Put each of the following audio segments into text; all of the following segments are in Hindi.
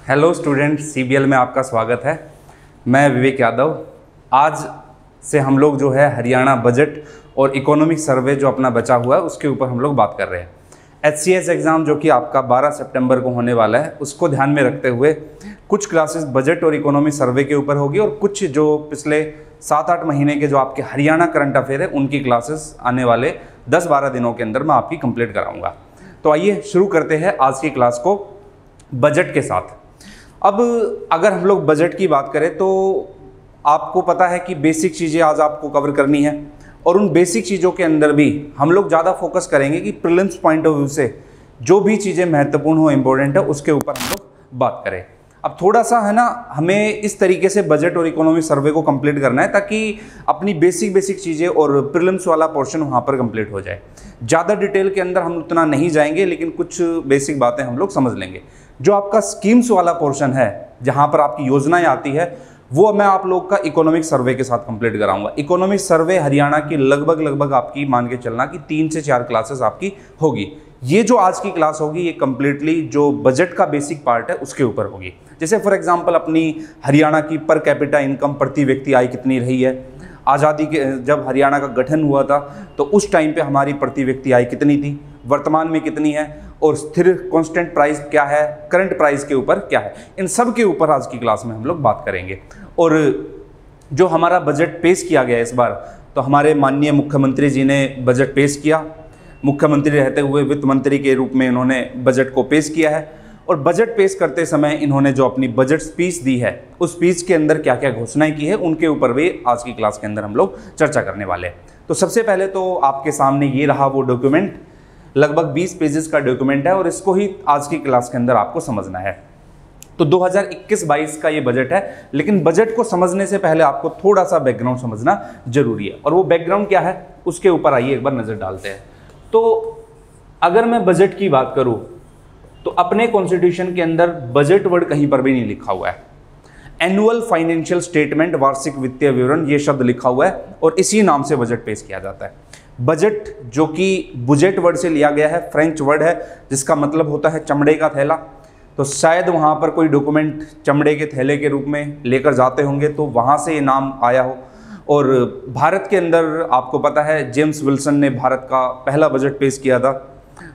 हेलो स्टूडेंट, सीबीएल में आपका स्वागत है। मैं विवेक यादव। आज से हम लोग जो है हरियाणा बजट और इकोनॉमिक सर्वे जो अपना बचा हुआ है उसके ऊपर हम लोग बात कर रहे हैं। एचसीएस एग्ज़ाम जो कि आपका 12 सितंबर को होने वाला है, उसको ध्यान में रखते हुए कुछ क्लासेस बजट और इकोनॉमिक सर्वे के ऊपर होगी और कुछ जो पिछले 7-8 महीने के जो आपके हरियाणा करंट अफेयर है उनकी क्लासेस आने वाले 10-12 दिनों के अंदर मैं आपकी कंप्लीट कराऊंगा। तो आइए शुरू करते हैं आज की क्लास को बजट के साथ। अब अगर हम लोग बजट की बात करें तो आपको पता है कि बेसिक चीज़ें आज आपको कवर करनी है और उन बेसिक चीज़ों के अंदर भी हम लोग ज़्यादा फोकस करेंगे कि प्रीलिम्स पॉइंट ऑफ व्यू से जो भी चीज़ें महत्वपूर्ण हो, इम्पोर्टेंट है, उसके ऊपर हम लोग बात करें। अब थोड़ा सा है ना, हमें इस तरीके से बजट और इकोनॉमिक सर्वे को कंप्लीट करना है ताकि अपनी बेसिक चीज़ें और प्रीलिम्स वाला पोर्शन वहाँ पर कंप्लीट हो जाए। ज़्यादा डिटेल के अंदर हम उतना नहीं जाएंगे, लेकिन कुछ बेसिक बातें हम लोग समझ लेंगे। जो आपका स्कीम्स वाला पोर्शन है, जहाँ पर आपकी योजनाएं आती है, वो मैं आप लोग का इकोनॉमिक सर्वे के साथ कंप्लीट कराऊंगा। इकोनॉमिक सर्वे हरियाणा की लगभग आपकी मान के चलना कि 3 से 4 क्लासेस आपकी होगी। ये जो आज की क्लास होगी ये कंप्लीटली जो बजट का बेसिक पार्ट है उसके ऊपर होगी। जैसे फॉर एग्जांपल अपनी हरियाणा की पर कैपिटा इनकम प्रति व्यक्ति आय कितनी रही है, आज़ादी के जब हरियाणा का गठन हुआ था तो उस टाइम पे हमारी प्रति व्यक्ति आय कितनी थी, वर्तमान में कितनी है, और स्थिर कांस्टेंट प्राइस क्या है, करंट प्राइस के ऊपर क्या है, इन सब के ऊपर आज की क्लास में हम लोग बात करेंगे। और जो हमारा बजट पेश किया गया इस बार, तो हमारे माननीय मुख्यमंत्री जी ने बजट पेश किया। मुख्यमंत्री रहते हुए वित्त मंत्री के रूप में इन्होंने बजट को पेश किया है और बजट पेश करते समय इन्होंने जो अपनी बजट स्पीच दी है उस स्पीच के अंदर क्या क्या घोषणाएं की है उनके ऊपर भी आज की क्लास के अंदर हम लोग चर्चा करने वाले हैं। तो सबसे पहले तो आपके सामने ये रहा वो डॉक्यूमेंट, लगभग 20 पेजेस का डॉक्यूमेंट है और इसको ही आज की क्लास के अंदर आपको समझना है। तो 2021-22 का ये बजट है, लेकिन बजट को समझने से पहले आपको थोड़ा सा बैकग्राउंड समझना जरूरी है, और वो बैकग्राउंड क्या है उसके ऊपर आइए एक बार नजर डालते हैं। तो अगर मैं बजट की बात करूं तो अपने कॉन्स्टिट्यूशन के अंदर बजट वर्ड कहीं पर भी नहीं लिखा हुआ है। एनुअल फाइनेंशियल स्टेटमेंट, वार्षिक वित्तीय विवरण, ये शब्द लिखा हुआ है और इसी नाम से बजट पेश किया जाता है। बजट जो कि बुजेट वर्ड से लिया गया है, फ्रेंच वर्ड है जिसका मतलब होता है चमड़े का थैला। तो शायद वहाँ पर कोई डॉक्यूमेंट चमड़े के थैले के रूप में लेकर जाते होंगे तो वहाँ से ये नाम आया हो। और भारत के अंदर आपको पता है जेम्स विल्सन ने भारत का पहला बजट पेश किया था।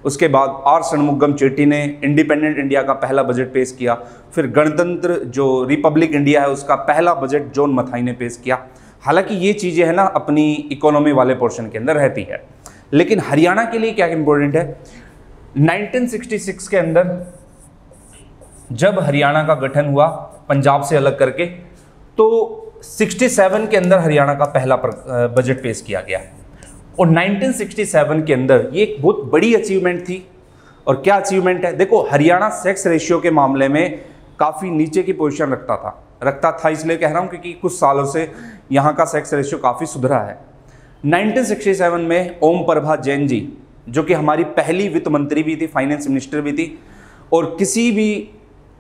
उसके बाद आर षणमुगम चेट्टी ने इंडिपेंडेंट इंडिया का पहला बजट पेश किया। फिर गणतंत्र जो रिपब्लिक इंडिया है उसका पहला बजट जॉन मथाई ने पेश किया। हालांकि ये चीज़ें है ना अपनी इकोनॉमी वाले पोर्शन के अंदर रहती है, लेकिन हरियाणा के लिए क्या इंपॉर्टेंट है, 1966 के अंदर जब हरियाणा का गठन हुआ पंजाब से अलग करके, तो 67 के अंदर हरियाणा का पहला बजट पेश किया गया और 1967 के अंदर ये एक बहुत बड़ी अचीवमेंट थी। और क्या अचीवमेंट है, देखो हरियाणा सेक्स रेशियो के मामले में काफ़ी नीचे की पोजीशन रखता था, इसलिए कह रहा हूँ क्योंकि कुछ सालों से यहाँ का सेक्स रेशियो काफ़ी सुधरा है। 1967 में ओम प्रभा जैन जी, जो कि हमारी पहली वित्त मंत्री भी थी, फाइनेंस मिनिस्टर भी थी, और किसी भी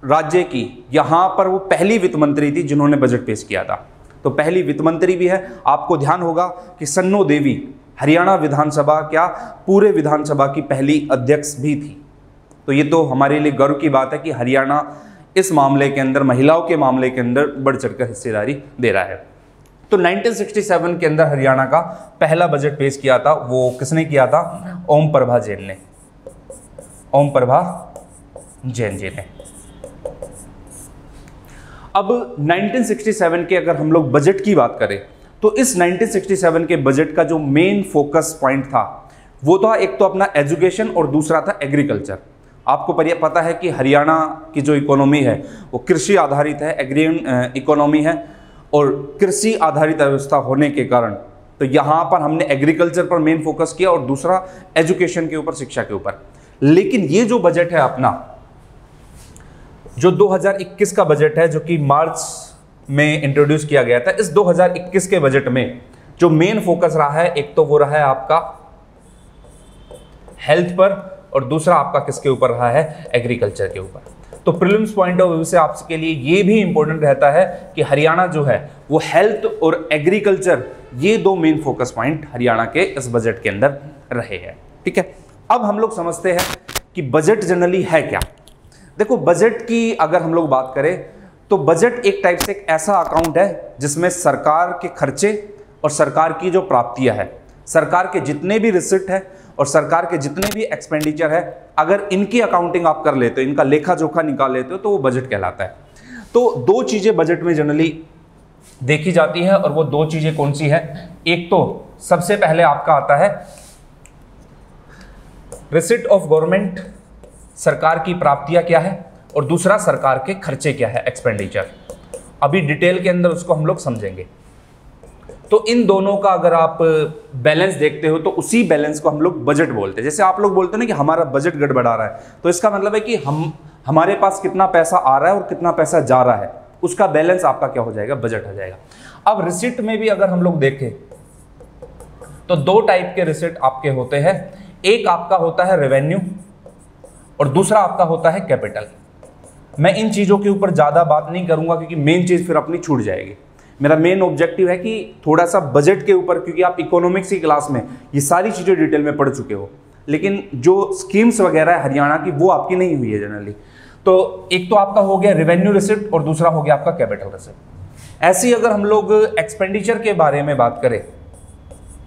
राज्य की यहाँ पर वो पहली वित्त मंत्री थी जिन्होंने बजट पेश किया था। तो पहली वित्त मंत्री भी है। आपको ध्यान होगा कि सन्नो देवी हरियाणा विधानसभा क्या पूरे विधानसभा की पहली अध्यक्ष भी थी। तो ये तो हमारे लिए गर्व की बात है कि हरियाणा इस मामले के अंदर, महिलाओं के मामले के अंदर बढ़ चढ़कर हिस्सेदारी दे रहा है। तो 1967 के अंदर हरियाणा का पहला बजट पेश किया था, वो किसने किया था, ओम प्रभा जैन ने, ओम प्रभा जैन जी ने। अब 1967 के अगर हम लोग बजट की बात करें तो इस 1967 के बजट का जो मेन फोकस पॉइंट था वो था एक तो अपना एजुकेशन और दूसरा था एग्रीकल्चर। आपको पता है कि हरियाणा की जो इकोनॉमी है वो कृषि आधारित है, एग्रीन इकोनॉमी है, और कृषि आधारित व्यवस्था होने के कारण तो यहाँ पर हमने एग्रीकल्चर पर मेन फोकस किया और दूसरा एजुकेशन के ऊपर, शिक्षा के ऊपर। लेकिन ये जो बजट है अपना, जो 2021 का बजट है जो कि मार्च में इंट्रोड्यूस किया गया था, इस 2021 के बजट में जो मेन फोकस रहा है, एक तो वो रहा है आपका हेल्थ पर और दूसरा आपका किसके ऊपर रहा है, एग्रीकल्चर के ऊपर। तो प्रीलिम्स पॉइंट ऑफ व्यू से आपके लिए ये भी इंपॉर्टेंट रहता है कि हरियाणा जो है वो हेल्थ और एग्रीकल्चर, ये दो मेन फोकस पॉइंट हरियाणा के इस बजट के अंदर रहे हैं। ठीक है, अब हम लोग समझते हैं कि बजट जनरली है क्या। देखो बजट की अगर हम लोग बात करें तो बजट एक टाइप से एक ऐसा अकाउंट है जिसमें सरकार के खर्चे और सरकार की जो प्राप्तियां है, सरकार के जितने भी रिसिप्ट है और सरकार के जितने भी एक्सपेंडिचर है, अगर इनकी अकाउंटिंग आप कर लेते हो, इनका लेखा जोखा निकाल लेते हो, तो वो बजट कहलाता है। तो दो चीजें बजट में जनरली देखी जाती है और वो दो चीजें कौन सी है? एक तो सबसे पहले आपका आता है रिसिप्ट ऑफ गवर्नमेंट, सरकार की प्राप्तियां क्या है, और दूसरा सरकार के खर्चे क्या है, एक्सपेंडिचर। अभी डिटेल के अंदर उसको हम लोग समझेंगे। तो इन दोनों का अगर आप बैलेंस देखते हो तो उसी बैलेंस को हम लोग बजट बोलते हैं। जैसे आप लोग बोलते हो ना कि हमारा बजट गड़बड़ा रहा है, तो इसका मतलब है कि हमारे पास कितना पैसा आ रहा है और कितना पैसा जा रहा है, उसका बैलेंस आपका क्या हो जाएगा? बजट हो जाएगा। अब रिसिप्ट में भी अगर हम लोग देखें तो दो टाइप के रिसिप्ट आपके होते हैं। एक आपका होता है रेवेन्यू और दूसरा आपका होता है कैपिटल। मैं इन चीजों के ऊपर ज्यादा बात नहीं करूंगा क्योंकि मेन चीज फिर अपनी छूट जाएगी। मेरा मेन ऑब्जेक्टिव है कि थोड़ा सा बजट के ऊपर, क्योंकि आप इकोनॉमिक्स की क्लास में ये सारी चीजें डिटेल में पढ़ चुके हो, लेकिन जो स्कीम्स वगैरह है हरियाणा की वो आपकी नहीं हुई है जनरली। तो एक तो आपका हो गया रेवेन्यू रिसिप्ट और दूसरा हो गया आपका कैपिटल रिसिप्ट। ऐसे ही अगर हम लोग एक्सपेंडिचर के बारे में बात करें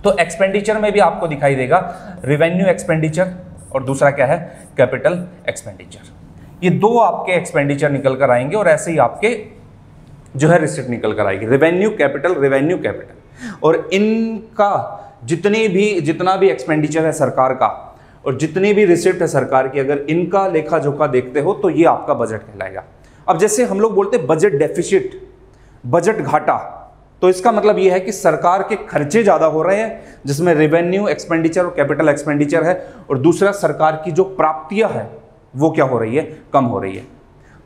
तो एक्सपेंडिचर में भी आपको दिखाई देगा रेवेन्यू एक्सपेंडिचर और दूसरा क्या है? Capital expenditure. ये दो आपके एक्सपेंडिचर निकल कर आएंगे और ऐसे ही आपके जो है रिसिप्ट निकल कर आएगी, रेवेन्यू कैपिटल। और इनका जितना भी एक्सपेंडिचर है सरकार का और जितनी भी रिसिप्ट है सरकार की, अगर इनका लेखा जोखा देखते हो तो ये आपका बजट कहलाएगा। अब जैसे हम लोग बोलते हैं बजट डेफिसिट, बजट घाटा, तो इसका मतलब ये है कि सरकार के खर्चे ज्यादा हो रहे हैं जिसमें रेवेन्यू एक्सपेंडिचर और कैपिटल एक्सपेंडिचर है, और दूसरा सरकार की जो प्राप्तियां है वो क्या हो रही है? कम हो रही है।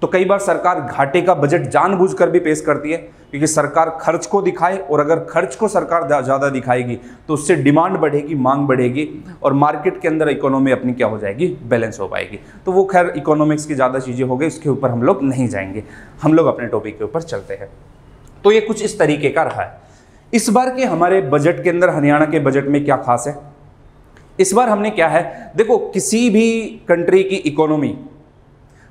तो कई बार सरकार घाटे का बजट जानबूझकर भी पेश करती है क्योंकि सरकार खर्च को दिखाए, और अगर खर्च को सरकार ज़्यादा दिखाएगी तो उससे डिमांड बढ़ेगी, मांग बढ़ेगी और मार्केट के अंदर इकोनॉमी अपनी क्या हो जाएगी? बैलेंस हो पाएगी। तो वो खैर इकोनॉमिक्स की ज़्यादा चीज़ें हो गई, उसके ऊपर हम लोग नहीं जाएंगे, हम लोग अपने टॉपिक के ऊपर चलते हैं। तो ये कुछ इस तरीके का रहा है। इस बार के हमारे बजट के अंदर हरियाणा के बजट में क्या खास है? इस बार हमने क्या है, देखो किसी भी कंट्री की इकोनॉमी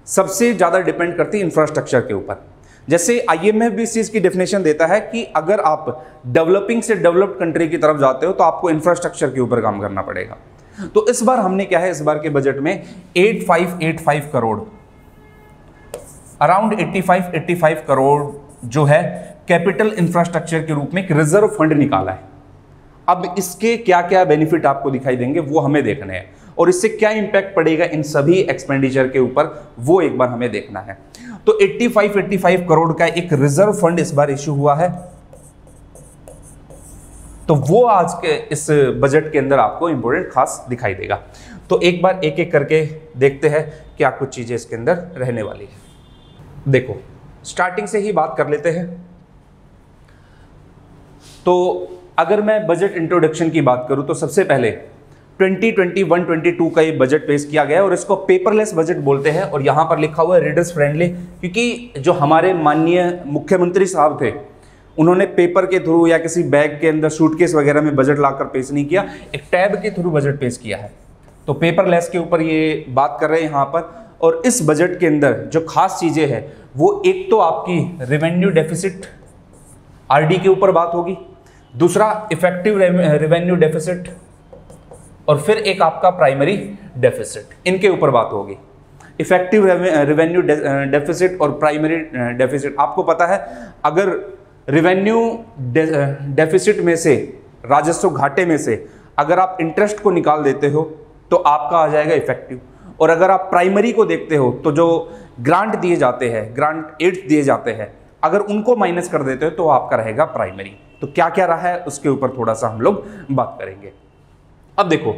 सबसे ज्यादा डिपेंड करती है इंफ्रास्ट्रक्चर के ऊपर। जैसे आईएमएफ भी इस चीज की डेफिनेशन देता है कि अगर आप डेवलपिंग से डेवलप्ड कंट्री की तरफ जाते हो तो आपको इंफ्रास्ट्रक्चर के ऊपर काम करना पड़ेगा। तो इस बार हमने क्या है, इस बार के बजट में 8585 करोड़, अराउंड 85 करोड़ जो है कैपिटल इंफ्रास्ट्रक्चर के रूप में एक रिजर्व फंड निकाला है। अब इसके क्या क्या बेनिफिट आपको दिखाई देंगे वो हमें देखने हैं, और इससे क्या इंपैक्ट पड़ेगा इन सभी एक्सपेंडिचर के ऊपर वो एक बार हमें देखना है। तो 85 करोड़ का एक रिजर्व फंड इस बार इश्यू हुआ है, तो वो आज के इस बजट के अंदर आपको इंपॉर्टेंट खास दिखाई देगा। तो एक बार एक एक करके देखते हैं क्या कुछ चीजें इसके अंदर रहने वाली है। देखो स्टार्टिंग से ही बात कर लेते हैं। तो अगर मैं बजट इंट्रोडक्शन की बात करूं तो सबसे पहले 2021-22 का ये बजट पेश किया गया है और इसको पेपरलेस बजट बोलते हैं, और यहाँ पर लिखा हुआ है रीडर्स फ्रेंडली, क्योंकि जो हमारे माननीय मुख्यमंत्री साहब थे उन्होंने पेपर के थ्रू या किसी बैग के अंदर सूटकेस वगैरह में बजट लाकर पेश नहीं किया, एक टैब के थ्रू बजट पेश किया है। तो पेपरलेस के ऊपर ये बात कर रहे हैं यहाँ पर। और इस बजट के अंदर जो खास चीज़ें हैं वो एक तो आपकी रेवेन्यू डेफिसिट आरडी के ऊपर बात होगी, दूसरा इफेक्टिव रेवेन्यू डेफिसिट, और फिर एक आपका प्राइमरी डेफिसिट, इनके ऊपर बात होगी। इफेक्टिव रेवेन्यू डेफिसिट और प्राइमरी डेफिसिट, आपको पता है अगर रेवेन्यू डेफिसिट में से, राजस्व घाटे में से अगर आप इंटरेस्ट को निकाल देते हो तो आपका आ जाएगा इफेक्टिव, और अगर आप प्राइमरी को देखते हो तो जो ग्रांट दिए जाते हैं, ग्रांट एड्स दिए जाते हैं, अगर उनको माइनस कर देते हो तो आपका रहेगा प्राइमरी। तो क्या क्या रहा है उसके ऊपर थोड़ा सा हम लोग बात करेंगे। अब देखो,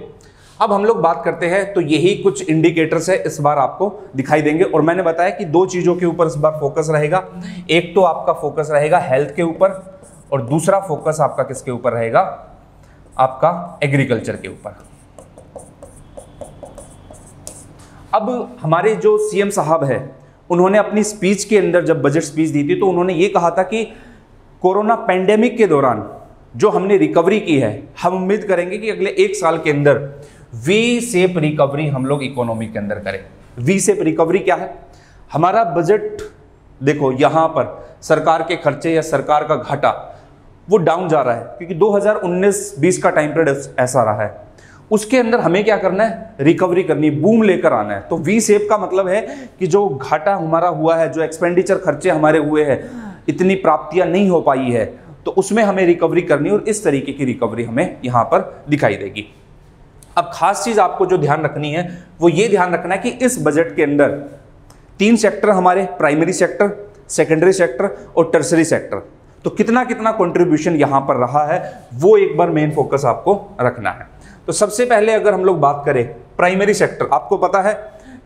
अब हम लोग बात करते हैं तो यही कुछ इंडिकेटर्स है इस बार आपको दिखाई देंगे, और मैंने बताया कि दो चीजों के ऊपर इस बार फोकस रहेगा। एक तो आपका फोकस रहेगा हेल्थ के ऊपर, और दूसरा फोकस आपका किसके ऊपर रहेगा? आपका एग्रीकल्चर के ऊपर। अब हमारे जो सीएम साहब है उन्होंने अपनी स्पीच के अंदर जब बजट स्पीच दी थी तो उन्होंने ये कहा था कि कोरोना पैंडेमिक के दौरान जो हमने रिकवरी की है, हम उम्मीद करेंगे कि अगले एक साल के अंदर वी शेप रिकवरी हम लोग इकोनॉमी के अंदर करें। वी शेप रिकवरी क्या है? हमारा बजट देखो यहाँ पर सरकार के खर्चे या सरकार का घाटा वो डाउन जा रहा है, क्योंकि 2019-20 का टाइम पीरियड ऐसा रहा है। उसके अंदर हमें क्या करना है, रिकवरी करनी, बूम लेकर आना है। तो वी शेप का मतलब है कि जो घाटा हमारा हुआ है, जो एक्सपेंडिचर खर्चे हमारे हुए हैं, इतनी प्राप्तियां नहीं हो पाई है, तो उसमें हमें रिकवरी करनी, और इस तरीके की रिकवरी हमें यहाँ पर दिखाई देगी। अब खास चीज आपको जो ध्यान रखनी है वो ये ध्यान रखना है कि इस बजट के अंदर 3 सेक्टर हमारे, प्राइमरी सेक्टर, सेकेंडरी सेक्टर और टर्सरी सेक्टर, तो कितना कितना कंट्रीब्यूशन यहां पर रहा है वो एक बार मेन फोकस आपको रखना है। तो सबसे पहले अगर हम लोग बात करें प्राइमरी सेक्टर, आपको पता है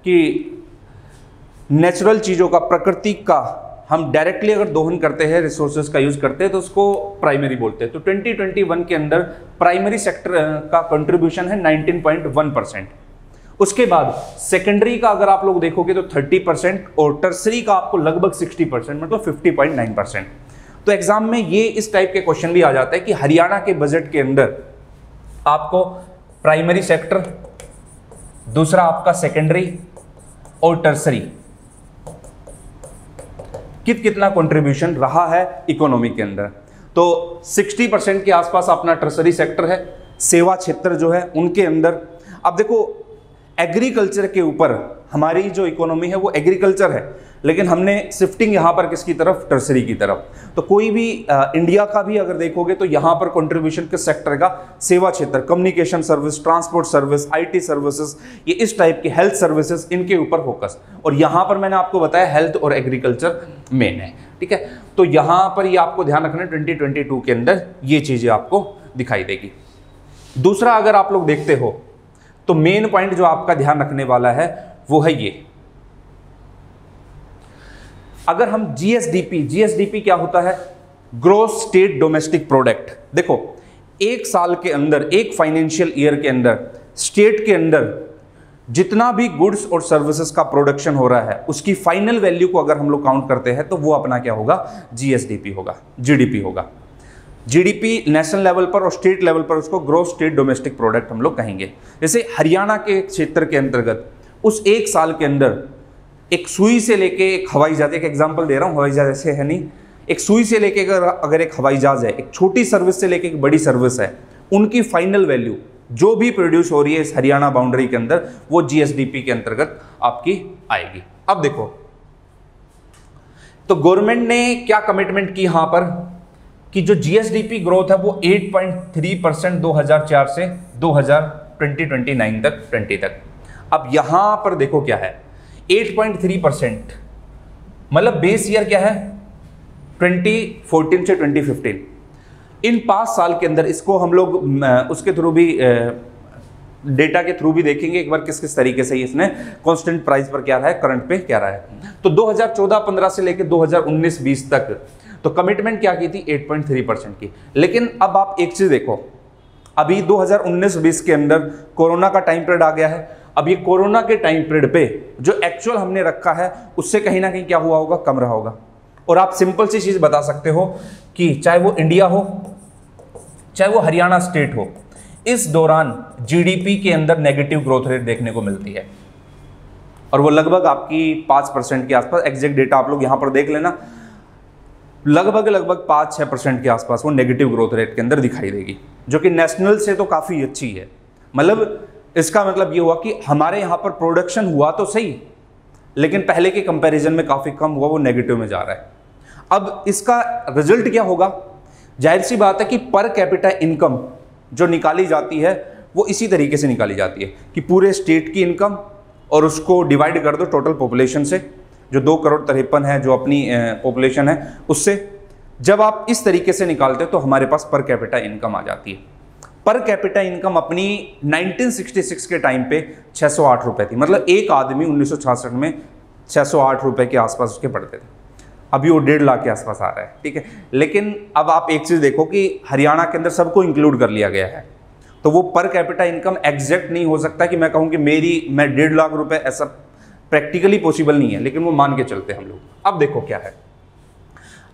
कि नेचुरल चीजों का, प्रकृति का हम डायरेक्टली अगर दोहन करते हैं, रिसोर्सेज का यूज करते हैं, तो उसको प्राइमरी बोलते हैं। तो 2021 के अंदर प्राइमरी सेक्टर का कंट्रीब्यूशन है 19.1%। उसके बाद सेकेंडरी का अगर आप लोग देखोगे तो 30% और टर्सरी का आपको लगभग 60%, मतलब 50.9%। तो एग्जाम में ये इस टाइप के क्वेश्चन भी आ जाता है कि हरियाणा के बजट के अंदर आपको प्राइमरी सेक्टर, दूसरा आपका सेकेंडरी और टर्सरी कितना कंट्रीब्यूशन रहा है इकोनॉमी के अंदर। तो 60% के आसपास अपना टर्सरी सेक्टर है, सेवा क्षेत्र जो है उनके अंदर। अब देखो एग्रीकल्चर के ऊपर हमारी जो इकोनॉमी है वो एग्रीकल्चर है, लेकिन हमने शिफ्टिंग यहाँ पर किसकी तरफ, टर्सरी की तरफ। तो कोई भी इंडिया का भी अगर देखोगे तो यहाँ पर कंट्रीब्यूशन किस सेक्टर का, सेवा क्षेत्र, communication service, transport service, IT services, ये इस टाइप के हेल्थ सर्विसेज, इनके ऊपर फोकस। और यहाँ पर मैंने आपको बताया हेल्थ और एग्रीकल्चर मेन है, ठीक है। तो यहाँ पर ये आपको ध्यान रखना है, 2022 के अंदर ये चीजें आपको दिखाई देगी। दूसरा अगर आप लोग देखते हो तो मेन पॉइंट जो आपका ध्यान रखने वाला है वो है ये, अगर हम जीएसडीपी क्या होता है, ग्रोस स्टेट डोमेस्टिक प्रोडक्ट। देखो एक साल के अंदर, एक फाइनेंशियल ईयर के अंदर स्टेट के अंदर जितना भी गुड्स और सर्विसेज का प्रोडक्शन हो रहा है उसकी फाइनल वैल्यू को अगर हम लोग काउंट करते हैं तो वो अपना क्या होगा, जीएसडीपी होगा, जीडीपी होगा। जीडीपी नेशनल लेवल पर और स्टेट लेवल पर उसको ग्रोस स्टेट डोमेस्टिक प्रोडक्ट हम लोग कहेंगे। जैसे हरियाणा के क्षेत्र के अंतर्गत उस एक साल के अंदर एक सुई से लेके एक हवाई जहाज, एक एग्जांपल दे रहा हूँ, हवाई जहाज ऐसे है नहीं, एक सुई से लेके अगर एक हवाई जहाज है, एक छोटी सर्विस से लेके एक बड़ी सर्विस है, उनकी फाइनल वैल्यू जो भी प्रोड्यूस हो रही है इस हरियाणा बाउंड्री के अंदर वो जीएसडीपी के अंतर्गत आपकी आएगी। अब देखो तो गवर्नमेंट ने क्या कमिटमेंट की यहां पर कि जो जीएसडीपी ग्रोथ है वो 8.3% 2004 से 2029 तक। अब यहां पर देखो क्या है, 8.3%, मतलब बेस ईयर क्या है 2014 से 2015। इन 5 साल के अंदर इसको हम लोग उसके थ्रू भी डेटा के थ्रू भी देखेंगे एक बार किस किस तरीके से इसने कांस्टेंट प्राइस पर क्या रहा है, करंट पे क्या रहा है। तो 2014-15 से लेकर 2019-20 तक तो कमिटमेंट क्या की थी, 8.3% की। लेकिन अब आप एक चीज देखो, अभी 2019-20 के अंदर कोरोना का टाइम पीरियड आ गया है। अब ये कोरोना के टाइम पीरियड पे जो एक्चुअल हमने रखा है उससे कहीं ना कहीं क्या हुआ होगा, कम रहा होगा। और आप सिंपल सी चीज बता सकते हो कि चाहे वो इंडिया हो चाहे वो हरियाणा स्टेट हो, इस दौरान जीडीपी के अंदर नेगेटिव ग्रोथ रेट देखने को मिलती है और वो लगभग आपकी 5% के आसपास, एग्जैक्ट डेटा आप लोग यहां पर देख लेना, लगभग 5-6% के आसपास वो नेगेटिव ग्रोथ रेट के अंदर दिखाई देगी, जो कि नेशनल से तो काफ़ी अच्छी है। मतलब इसका मतलब ये हुआ कि हमारे यहाँ पर प्रोडक्शन हुआ तो सही, लेकिन पहले के कंपैरिजन में काफ़ी कम हुआ, वो नेगेटिव में जा रहा है। अब इसका रिजल्ट क्या होगा, जाहिर सी बात है कि पर कैपिटा इनकम जो निकाली जाती है वो इसी तरीके से निकाली जाती है कि पूरे स्टेट की इनकम और उसको डिवाइड कर दो टोटल पॉपुलेशन से, जो 2,53,00,000 है जो अपनी पॉपुलेशन है उससे। जब आप इस तरीके से निकालते हो तो हमारे पास पर कैपिटा इनकम आ जाती है। पर कैपिटा इनकम अपनी 1966 के टाइम पे 608 रुपये थी, मतलब एक आदमी 1966 में 608 रुपये के आसपास उसके पड़ते थे। अभी वो 1.5 लाख के आसपास आ रहा है, ठीक है। लेकिन अब आप एक चीज़ देखो कि हरियाणा के अंदर सबको इंक्लूड कर लिया गया है, तो वो पर कैपिटा इनकम एग्जैक्ट नहीं हो सकता कि मैं कहूँ कि मैं 1.5 लाख रुपए, ऐसा प्रैक्टिकली पॉसिबल नहीं है, लेकिन वो मान के चलते हैं हम लोग। अब देखो क्या है,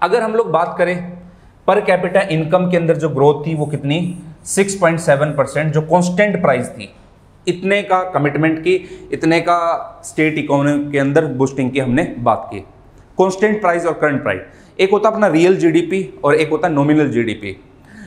अगर हम लोग बात करें पर कैपिटा इनकम के अंदर जो ग्रोथ थी वो कितनी, 6.7%, जो कांस्टेंट प्राइस थी इतने का कमिटमेंट की, इतने का स्टेट इकोनॉमी के अंदर बूस्टिंग की हमने बात की। कांस्टेंट प्राइस और करंट प्राइस, एक होता है अपना रियल जीडीपी और एक होता है नॉमिनल जीडीपी।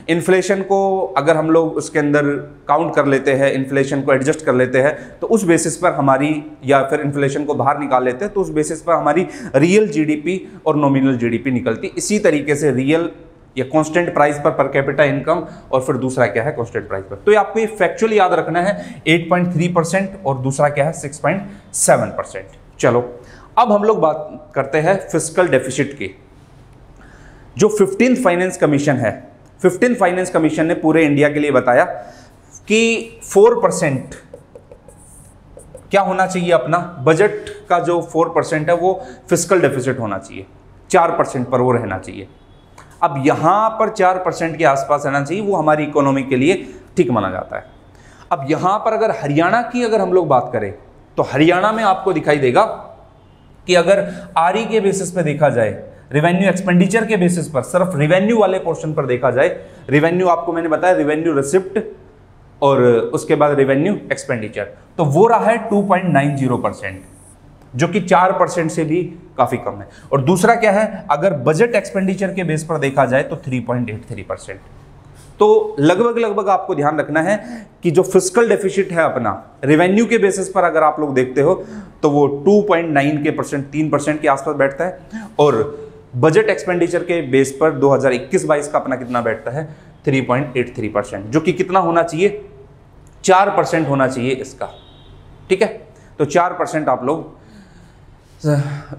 इन्फ्लेशन को अगर हम लोग उसके अंदर काउंट कर लेते हैं, इन्फ्लेशन को एडजस्ट कर लेते हैं, तो उस बेसिस पर हमारी, या फिर इन्फ्लेशन को बाहर निकाल लेते हैं तो उस बेसिस पर हमारी रियल जीडीपी और नॉमिनल जीडीपी निकलती। इसी तरीके से रियल या constant price per capita income, और फिर दूसरा क्या है कांस्टेंट प्राइस पर। तो ये आपको ये फैक्चुअली याद रखना है, 8.3% और दूसरा क्या है 6.7%। चलो अब हम लोग बात करते हैं फिस्कल डेफिसिट की। जो 15th फाइनेंस कमीशन है, 15th फाइनेंस कमीशन ने पूरे इंडिया के लिए बताया कि 4% क्या होना चाहिए, अपना बजट का जो 4% है वो फिस्कल डेफिसिट होना चाहिए, 4% पर वो रहना चाहिए। अब यहां पर 4% के आसपास रहना चाहिए, वो हमारी इकोनॉमी के लिए ठीक माना जाता है। अब यहां पर अगर हरियाणा की अगर हम लोग बात करें तो हरियाणा में आपको दिखाई देगा कि अगर आरई के बेसिस पे देखा जाए, रेवेन्यू एक्सपेंडिचर के बेसिस पर, सिर्फ रेवेन्यू वाले पोर्शन पर देखा जाए, रेवेन्यू आपको मैंने बताया रेवेन्यू रिसिप्ट और उसके बाद रेवेन्यू एक्सपेंडिचर, तो वो रहा है 2.90%, जो कि 4% से भी काफी कम है। और दूसरा क्या है, अगर बजट एक्सपेंडिचर के बेस पर देखा जाए तो 3.83%। तो लगभग आपको ध्यान रखना है कि जो फिस्कल डेफिसिट है अपना रेवेन्यू के बेसिस पर अगर आप लोग देखते हो तो वो 2.9%, 3% के आसपास बैठता है, और बजट एक्सपेंडिचर के बेस पर 2021-22 का अपना कितना बैठता है 3.83%, जो कि कितना होना चाहिए 4% होना चाहिए इसका। ठीक है, तो 4% आप लोग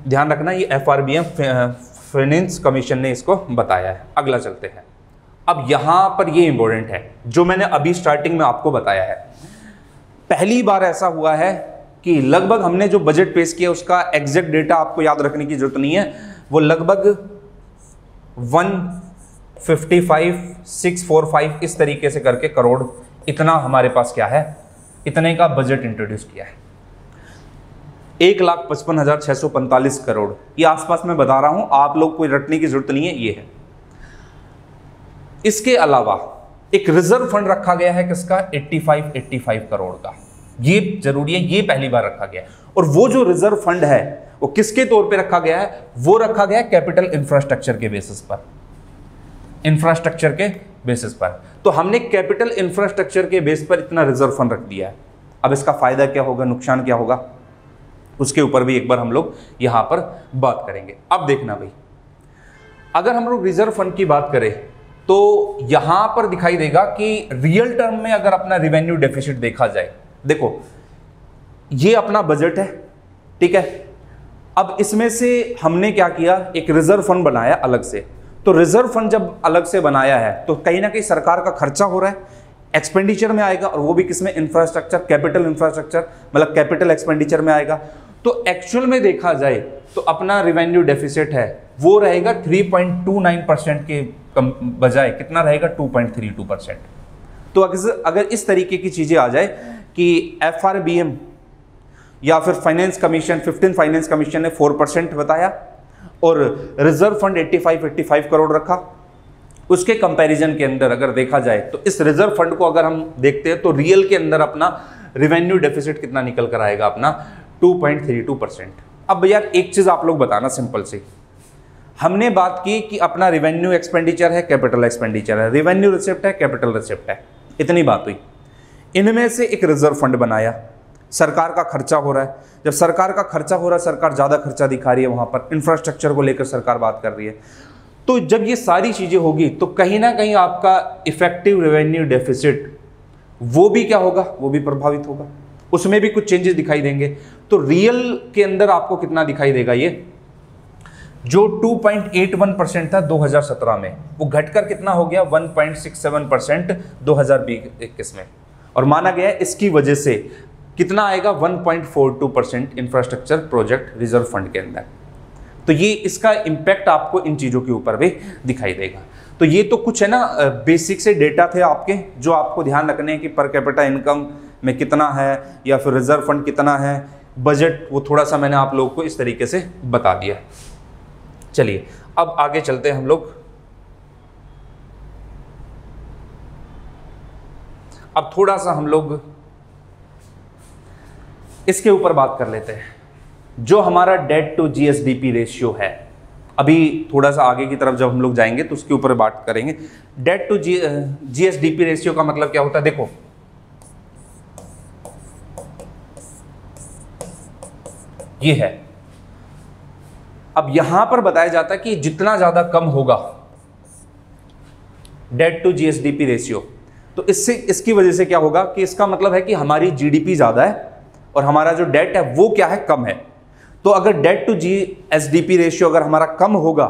ध्यान रखना, ये FRBM फाइनेंस कमीशन ने इसको बताया है। अगला चलते हैं। अब यहां पर ये इंपॉर्टेंट है जो मैंने अभी स्टार्टिंग में आपको बताया है, पहली बार ऐसा हुआ है कि लगभग हमने जो बजट पेश किया उसका एग्जैक्ट डेटा आपको याद रखने की जरूरत नहीं है, वो लगभग 155,645 इस तरीके से करके करोड़, इतना हमारे पास क्या है, इतने का बजट इंट्रोड्यूस किया है। 1,55,645 करोड़, ये आसपास मैं बता रहा हूं, आप लोग कोई रटने की जरूरत नहीं है, ये है। इसके अलावा एक रिजर्व फंड रखा गया है किसका, 85 करोड़ का, ये जरूरी है, ये पहली बार रखा गया है। और वो जो रिजर्व फंड है वो किसके तौर पे रखा गया है, वो रखा गया है कैपिटल इंफ्रास्ट्रक्चर के बेसिस पर, इंफ्रास्ट्रक्चर के बेसिस पर। तो हमने कैपिटल इंफ्रास्ट्रक्चर के बेस पर इतना रिजर्व फंड रख दिया है। अब इसका फायदा क्या होगा, नुकसान क्या होगा, उसके ऊपर भी एक बार हम लोग यहां पर बात करेंगे। अब देखना भाई, अगर हम लोग रिजर्व फंड की बात करें तो यहां पर दिखाई देगा कि रियल टर्म में अगर अपना रेवेन्यू डेफिसिट देखा जाए, देखो ये अपना बजट है, ठीक है। अब इसमें से हमने क्या किया, एक रिजर्व फंड बनाया अलग से। तो रिजर्व फंड जब अलग से बनाया है तो कहीं ना कहीं सरकार का खर्चा हो रहा है, एक्सपेंडिचर में आएगा, और वो भी किसमें, इंफ्रास्ट्रक्चर, कैपिटल इंफ्रास्ट्रक्चर, मतलब कैपिटल एक्सपेंडिचर में आएगा। तो एक्चुअल में देखा जाए तो अपना रेवेन्यू डेफिसिट है वो रहेगा 3.29% के बजाय कितना रहेगा, 2.32%। तो अगर इस तरीके की चीजें आ जाए कि FRBM या फिर फाइनेंस कमीशन, 15 फाइनेंस कमीशन ने 4% बताया और रिजर्व फंड 85 करोड़ रखा, उसके कंपैरिजन के अंदर अगर देखा जाए तो इस रिजर्व फंड को अगर हम देखते हैं तो रियल के अंदर अपना रेवेन्यू डेफिसिट कितना निकल कर आएगा, अपना 2.32%। अब यार एक चीज आप लोग बताना सिंपल सी, हमने बात की कि अपना रेवेन्यू एक्सपेंडिचर है, कैपिटल एक्सपेंडिचर है, रेवेन्यू रिसिप्ट है, कैपिटल रिसिप्ट है, इतनी बात हुई। इनमें से एक रिजर्व फंड बनाया, सरकार का खर्चा हो रहा है। जब सरकार का खर्चा हो रहा है, सरकार ज़्यादा खर्चा दिखा रही है, वहाँ पर इंफ्रास्ट्रक्चर को लेकर सरकार बात कर रही है। तो जब ये सारी चीज़ें होगी तो कहीं ना कहीं आपका इफेक्टिव रेवेन्यू डेफिसिट वो भी क्या होगा, वो भी प्रभावित होगा, उसमें भी कुछ चेंजेस दिखाई देंगे। तो रियल के अंदर आपको कितना दिखाई देगा, ये जो 2.81% था 2017 में, वो घटकर कितना हो गया 1.67% 2021 में, और माना गया इसकी वजह से कितना आएगा 1.42% इंफ्रास्ट्रक्चर प्रोजेक्ट रिजर्व फंड के अंदर। तो ये इसका इम्पैक्ट आपको इन चीज़ों के ऊपर भी दिखाई देगा। तो ये तो कुछ है ना बेसिक से डेटा थे आपके, जो आपको ध्यान रखने हैं कि पर कैपिटा इनकम में कितना है या फिर रिजर्व फंड कितना है, बजट, वो थोड़ा सा मैंने आप लोगों को इस तरीके से बता दिया। चलिए अब आगे चलते हैं हम लोग। अब थोड़ा सा हम लोग इसके ऊपर बात कर लेते हैं। जो हमारा डेट टू जीएसडीपी रेशियो है, अभी थोड़ा सा आगे की तरफ जब हम लोग जाएंगे तो उसके ऊपर बात करेंगे। डेट टू जीएसडीपी रेशियो का मतलब क्या होता है? देखो, ये है। अब यहां पर बताया जाता है कि जितना ज्यादा कम होगा डेट टू जीएसडीपी रेशियो, तो इससे इसकी वजह से क्या होगा कि इसका मतलब है कि हमारी जीडीपी ज्यादा है और हमारा जो डेट है वो क्या है? कम है। तो अगर डेट टू जीएसडीपी रेशियो अगर हमारा कम होगा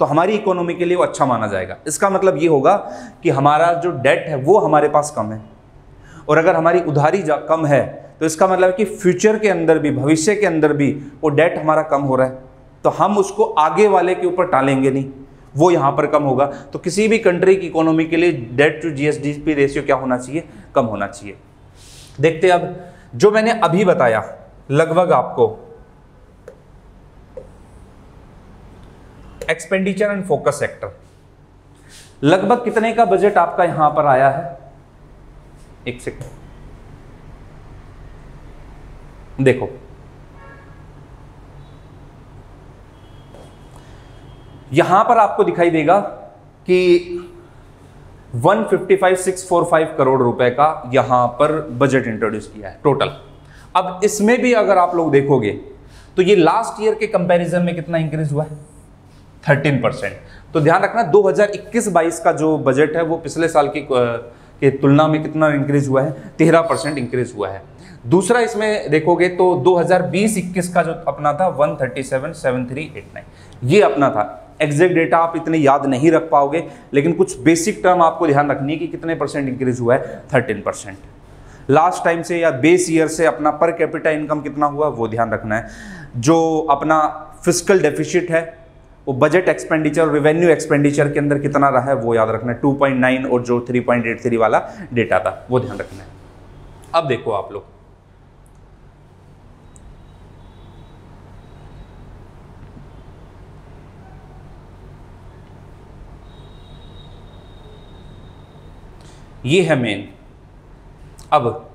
तो हमारी इकोनॉमी के लिए वो अच्छा माना जाएगा। इसका मतलब ये होगा कि हमारा जो डेट है वो हमारे पास कम है, और अगर हमारी उधारी कम है तो इसका मतलब है कि फ्यूचर के अंदर भी, भविष्य के अंदर भी वो डेट हमारा कम हो रहा है, तो हम उसको आगे वाले के ऊपर टालेंगे नहीं, वो यहां पर कम होगा। तो किसी भी कंट्री की इकोनॉमी के लिए डेट टू जीएसडीपी रेशियो क्या होना चाहिए? कम होना चाहिए। देखते हैं अब जो मैंने अभी बताया, लगभग आपको एक्सपेंडिचर एंड फोकस सेक्टर, लगभग कितने का बजट आपका यहां पर आया है? एक सेकंड, देखो यहां पर आपको दिखाई देगा कि 155,645 करोड़ रुपए का यहां पर बजट इंट्रोड्यूस किया है टोटल। अब इसमें भी अगर आप लोग देखोगे तो ये लास्ट ईयर के कंपैरिजन में कितना इंक्रीज हुआ है? 13%। तो ध्यान रखना 2021-22 का जो बजट है वो पिछले साल की तुलना में कितना इंक्रीज हुआ है? 13% इंक्रीज हुआ है। दूसरा इसमें देखोगे तो 2020-21 का जो अपना था 137,7389, ये अपना था। एग्जैक्ट डेटा आप इतने याद नहीं रख पाओगे, लेकिन कुछ बेसिक टर्म आपको ध्यान रखनी है कि कितने परसेंट इंक्रीज हुआ है? 13%। लास्ट टाइम से या बेस ईयर से अपना पर कैपिटा इनकम कितना हुआ वो ध्यान रखना है। जो अपना फिस्कल डेफिसिट है वो बजट एक्सपेंडिचर और रेवेन्यू एक्सपेंडिचर के अंदर कितना रहा है वो याद रखना है। 2.9 और जो 3.83 वाला डेटा था वो ध्यान रखना है। अब देखो आप लोग, ये है मेन। अब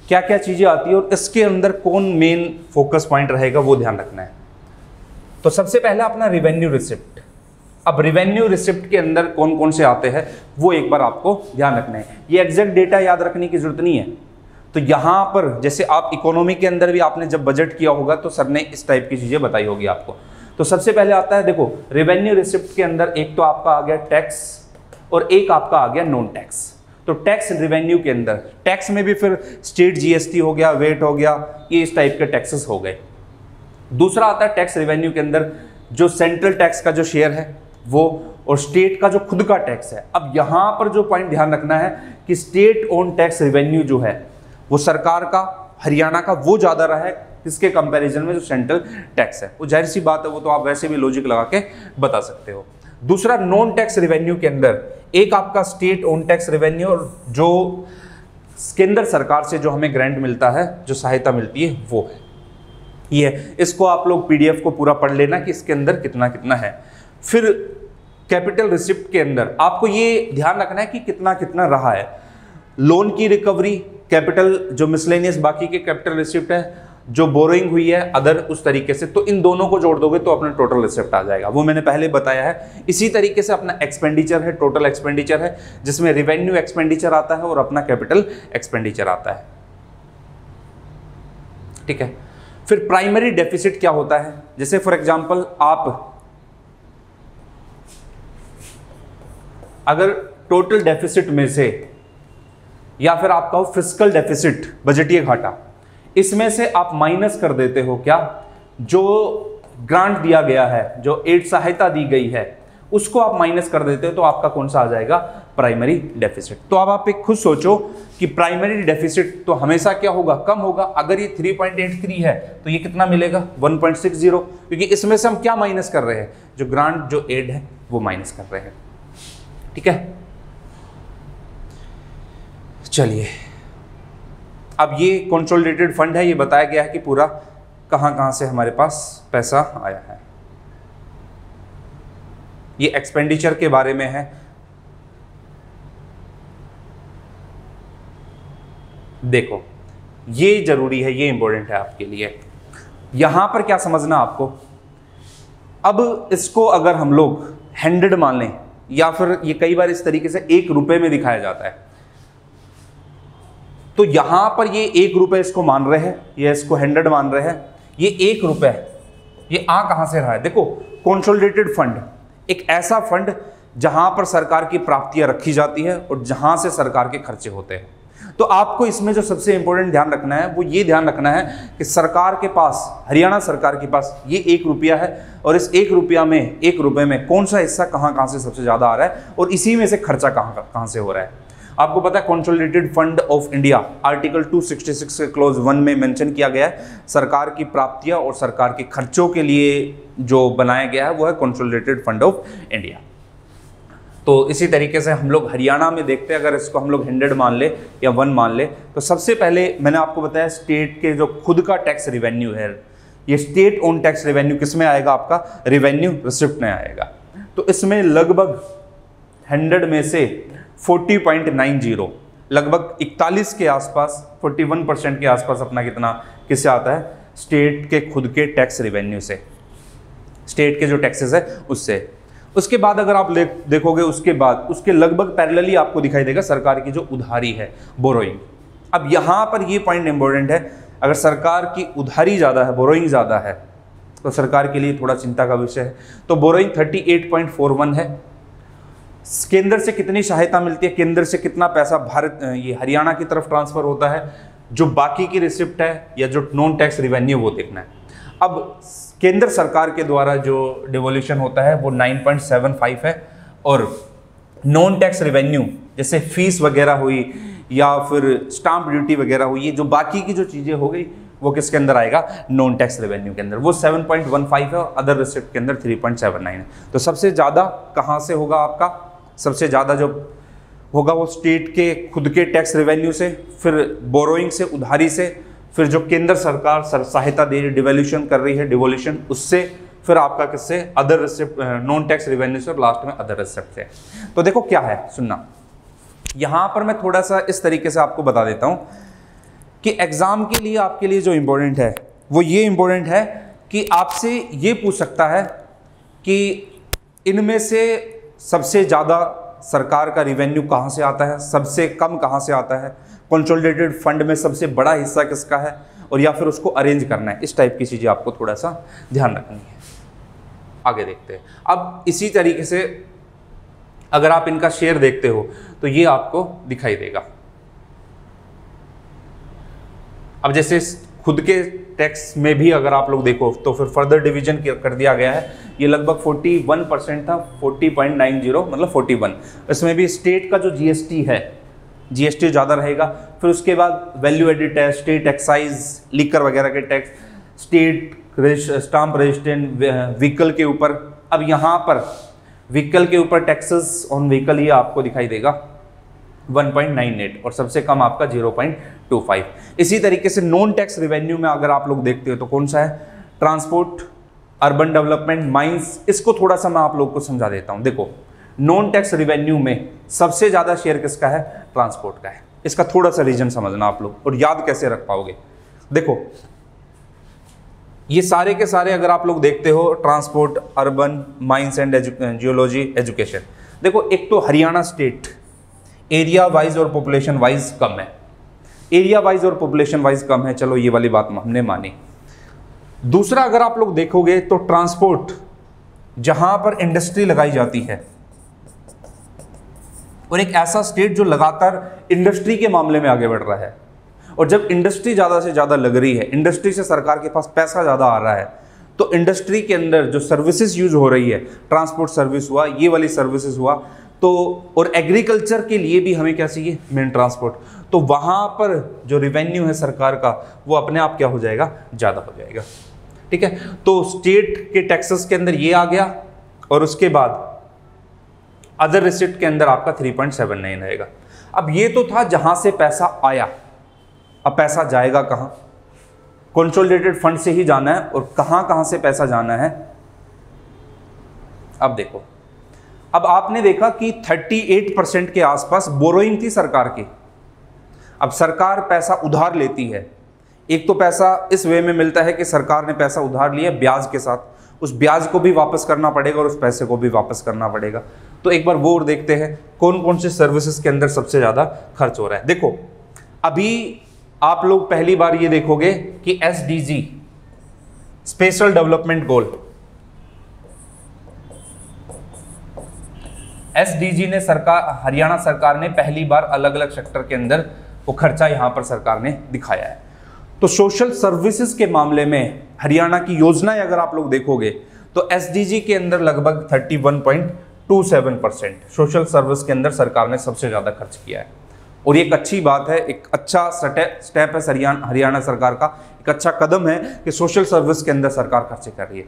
क्या क्या चीजें आती है और इसके अंदर कौन मेन फोकस पॉइंट रहेगा वो ध्यान रखना है। तो सबसे पहला अपना रिवेन्यू रिसिप्ट। अब रिवेन्यू रिसिप्ट के अंदर कौन कौन से आते हैं वो एक बार आपको ध्यान रखना है। ये एग्जैक्ट डेटा याद रखने की जरूरत नहीं है। तो यहां पर जैसे आप इकोनॉमी के अंदर भी आपने जब बजट किया होगा तो सर ने इस टाइप की चीजें बताई होगी आपको। तो सबसे पहले आता है, देखो रेवेन्यू रिसिप्ट के अंदर एक तो आपका आ गया टैक्स और एक आपका आ गया नॉन टैक्स। तो टैक्स रेवेन्यू के अंदर, टैक्स में भी फिर स्टेट जीएसटी हो गया, वेट हो गया, ये इस टाइप के टैक्सेस हो गए। दूसरा आता है टैक्स रेवेन्यू के अंदर जो सेंट्रल टैक्स का जो शेयर है वो, और स्टेट का जो खुद का टैक्स है। अब यहां पर जो पॉइंट ध्यान रखना है कि स्टेट ओन टैक्स रेवेन्यू जो है वो सरकार का, हरियाणा का, वो ज्यादा रहा है इसके कंपैरिजन में जो सेंट्रल टैक्स है। वो जाहिर सी बात है, वो तो आप वैसे भी लॉजिक लगा के बता सकते हो। दूसरा नॉन टैक्स रेवेन्यू के अंदर एक आपका स्टेट ओन टैक्स रेवेन्यू, और जो केंद्र सरकार से जो हमें ग्रांट मिलता है, जो सहायता मिलती है, वो है ये। इसको आप लोग पीडीएफ को पूरा पढ़ लेना कि इसके अंदर कितना कितना है। फिर कैपिटल रिसिप्ट के अंदर आपको ये ध्यान रखना है कि कितना कितना रहा है। लोन की रिकवरी, कैपिटल जो मिसलेनियस बाकी के कैपिटल रिसिप्ट है, जो बोरोइंग हुई है अदर, उस तरीके से, तो इन दोनों को जोड़ दोगे तो अपना टोटल रिसिप्ट आ जाएगा। वो मैंने पहले बताया है। इसी तरीके से अपना एक्सपेंडिचर है, टोटल एक्सपेंडिचर है, जिसमें रिवेन्यू एक्सपेंडिचर आता है और अपना कैपिटल एक्सपेंडिचर आता है। ठीक है। फिर प्राइमरी डेफिसिट क्या होता है? जैसे फॉर एग्जांपल आप अगर टोटल डेफिसिट में से, या फिर आपका हो फिस्कल डेफिसिट, बजटीय घाटा, इसमें से आप माइनस कर देते हो क्या, जो ग्रांट दिया गया है, जो एड सहायता दी गई है, उसको आप माइनस कर देते हो, तो आपका कौन सा आ जाएगा? Primary deficit. तो अब आप एक खुद सोचो कि प्राइमरी डेफिसिट तो हमेशा क्या होगा? कम होगा। अगर ये 3.83 है तो ये कितना मिलेगा? 1.60, क्योंकि इसमें से हम क्या माइनस कर रहे हैं? जो ग्रांट, जो एड है, वो माइनस कर रहे हैं। ठीक है, चलिए अब ये कंसोलिडेटेड फंड है, ये बताया गया है कि पूरा कहां कहां से हमारे पास पैसा आया है। ये एक्सपेंडिचर के बारे में है। देखो ये जरूरी है, ये इंपॉर्टेंट है आपके लिए। यहां पर क्या समझना आपको, अब इसको अगर हम लोग 100 मान लें, या फिर ये कई बार इस तरीके से 1 रुपए में दिखाया जाता है, तो यहां पर ये 1 रुपए इसको मान रहे हैं, ये इसको 100 मान रहे हैं, ये 1 रुपए है, ये आ कहां से रहा है? देखो, कंसोलिडेटेड फंड एक ऐसा फंड जहां पर सरकार की प्राप्तियां रखी जाती है और जहां से सरकार के खर्चे होते हैं। तो आपको इसमें जो सबसे इंपॉर्टेंट ध्यान रखना है वो ये ध्यान रखना है कि सरकार के पास, हरियाणा सरकार के पास ये 1 रुपया है, और इस 1 रुपया में, 1 रुपए में कौन सा हिस्सा कहां से सबसे ज्यादा आ रहा है और इसी में से खर्चा कहां से हो रहा है। आपको पता है consolidated fund of India article 266 के क्लॉज 1 में मेंशन किया गया है, सरकार की प्राप्तियां और सरकार के खर्चों के लिए जो बनाया गया है वो है कंसोलिडेटेड फंड ऑफ इंडिया। तो इसी तरीके से हम लोग हरियाणा में देखते हैं, अगर इसको हम लोग 100 मान ले या 1 मान ले, तो सबसे पहले मैंने आपको बताया स्टेट के जो खुद का टैक्स रेवेन्यू है, ये स्टेट ओन टैक्स रेवेन्यू किस में आएगा? आपका रेवेन्यू रिसिप्ट में आएगा। तो इसमें लगभग 100 में से 40.90, लगभग 41 के आसपास, 41% के आसपास अपना कितना किससे आता है? स्टेट के खुद के टैक्स रेवेन्यू से, स्टेट के जो टैक्सेस है उससे। उसके बाद अगर आप देखोगे, उसके बाद उसके लगभग पैरेलली आपको दिखाई देगा सरकार की जो उधारी है, बोरोइंग। अब यहाँ पर ये पॉइंट इंपॉर्टेंट है, अगर सरकार की उधारी ज़्यादा है, बोरोइंग ज़्यादा है, तो सरकार के लिए थोड़ा चिंता का विषय है। तो बोरोइंग 38.41 है। केंद्र से कितनी सहायता मिलती है, केंद्र से कितना पैसा भारत ये हरियाणा की तरफ ट्रांसफर होता है, जो बाकी की रिसिप्ट है या जो नॉन टैक्स रिवेन्यू वो देखना है। अब केंद्र सरकार के द्वारा जो डिवोल्यूशन होता है वो 9.75 है, और नॉन टैक्स रेवेन्यू जैसे फीस वगैरह हुई या फिर स्टाम्प ड्यूटी वगैरह हुई, ये जो बाकी की जो चीज़ें हो गई वो किसके अंदर आएगा? नॉन टैक्स रेवेन्यू के अंदर, वो 7.15 है, और अदर रिसिप्ट के अंदर 3.79 है। तो सबसे ज़्यादा कहाँ से होगा आपका? सबसे ज़्यादा जो होगा वो स्टेट के खुद के टैक्स रेवेन्यू से, फिर बोरोइंग से, उधारी से, फिर जो केंद्र सरकार सहायता दे रही, डिवोल्यूशन कर रही है, डिवोल्यूशन, उससे, फिर आपका किससे? Other receipt, non tax revenue से, और लास्ट में अदर रिसिप्ट से। तो देखो क्या है, सुनना, यहाँ पर मैं थोड़ा सा इस तरीके से आपको बता देता हूँ कि एग्जाम के लिए आपके लिए जो इम्पोर्टेंट है वो ये इम्पोर्टेंट है कि आपसे ये पूछ सकता है कि इनमें से सबसे ज़्यादा सरकार का रिवेन्यू कहाँ से आता है, सबसे कम कहाँ से आता है, कंसोलिडेटेड फंड में सबसे बड़ा हिस्सा किसका है, और या फिर उसको अरेंज करना है। इस टाइप की चीज़ें आपको थोड़ा सा ध्यान रखनी है। आगे देखते हैं। अब इसी तरीके से अगर आप इनका शेयर देखते हो तो ये आपको दिखाई देगा। अब जैसे खुद के टैक्स में भी अगर आप लोग देखो तो फिर फर्दर डिवीजन कर दिया गया है। ये लगभग 41% था, 40.90 मतलब 41। इसमें भी स्टेट का जो जीएसटी है, जीएसटी ज़्यादा रहेगा। फिर उसके बाद value added tax, state excise, liquor वगैरह के tax, state stamp registration, vehicle के ऊपर। अब यहाँ पर व्हीकल के ऊपर टैक्सेस ऑन व्हीकल ये आपको दिखाई देगा 1.98 और सबसे कम आपका 0.25। इसी तरीके से नॉन टैक्स रेवेन्यू में अगर आप लोग देखते हो तो कौन सा है? Transport, urban development, mines. इसको थोड़ा सा मैं आप लोग को समझा देता हूँ। देखो, नॉन टैक्स रेवेन्यू में सबसे ज़्यादा शेयर किसका है? ट्रांसपोर्ट का है। इसका थोड़ा सा रीजन समझना आप लोग, और याद कैसे रख पाओगे। देखो, ये सारे के सारे अगर आप लोग देखते हो, transport, urban, mines and geology, education. देखो, एक तो हरियाणा स्टेट एरिया वाइज और पॉपुलेशन वाइज कम है, एरिया वाइज और पॉपुलेशन वाइज कम है, चलो ये वाली बात हमने मानी। दूसरा, अगर आप लोग देखोगे तो ट्रांसपोर्ट, जहां पर इंडस्ट्री लगाई जाती है, और एक ऐसा स्टेट जो लगातार इंडस्ट्री के मामले में आगे बढ़ रहा है। और जब इंडस्ट्री ज़्यादा से ज़्यादा लग रही है, इंडस्ट्री से सरकार के पास पैसा ज़्यादा आ रहा है, तो इंडस्ट्री के अंदर जो सर्विसेज यूज हो रही है, ट्रांसपोर्ट सर्विस हुआ, ये वाली सर्विसेज हुआ, तो और एग्रीकल्चर के लिए भी हमें क्या चाहिए? Main transport. तो वहाँ पर जो रिवेन्यू है सरकार का वो अपने आप क्या हो जाएगा? ज़्यादा हो जाएगा। ठीक है, तो स्टेट के टैक्सेस के अंदर ये आ गया, और उसके बाद अदर रिसिप्ट के अंदर आपका 3.79 रहेगा। अब ये तो था जहां से पैसा आया, अब पैसा जाएगा कहां? कंसोलिडेटेड फंड से ही जाना है, और कहां कहां से पैसा जाना है? अब देखो, अब आपने देखा कि 38% के आसपास बोरोइंग थी सरकार की। अब सरकार पैसा उधार लेती है, एक तो पैसा इस वे में मिलता है कि सरकार ने पैसा उधार लिया ब्याज के साथ, उस ब्याज को भी वापस करना पड़ेगा और उस पैसे को भी वापस करना पड़ेगा। तो एक बार वो देखते हैं कौन कौन से सर्विसेज के अंदर सबसे ज़्यादा खर्च हो रहा है। देखो अभी आप लोग पहली बार ये देखोगे कि SDG special development goal, SDG ने सरकार, हरियाणा सरकार ने पहली बार अलग अलग सेक्टर के अंदर वो खर्चा यहां पर सरकार ने दिखाया है। तो सोशल सर्विसेज के मामले में हरियाणा की योजनाएं अगर आप लोग देखोगे तो SDG के अंदर लगभग 31.27% सोशल सर्विस के अंदर सरकार ने सबसे ज़्यादा खर्च किया है। और ये एक अच्छी बात है, एक अच्छा स्टेप है हरियाणा सरकार का, एक अच्छा कदम है कि सोशल सर्विस के अंदर सरकार खर्चे कर रही है।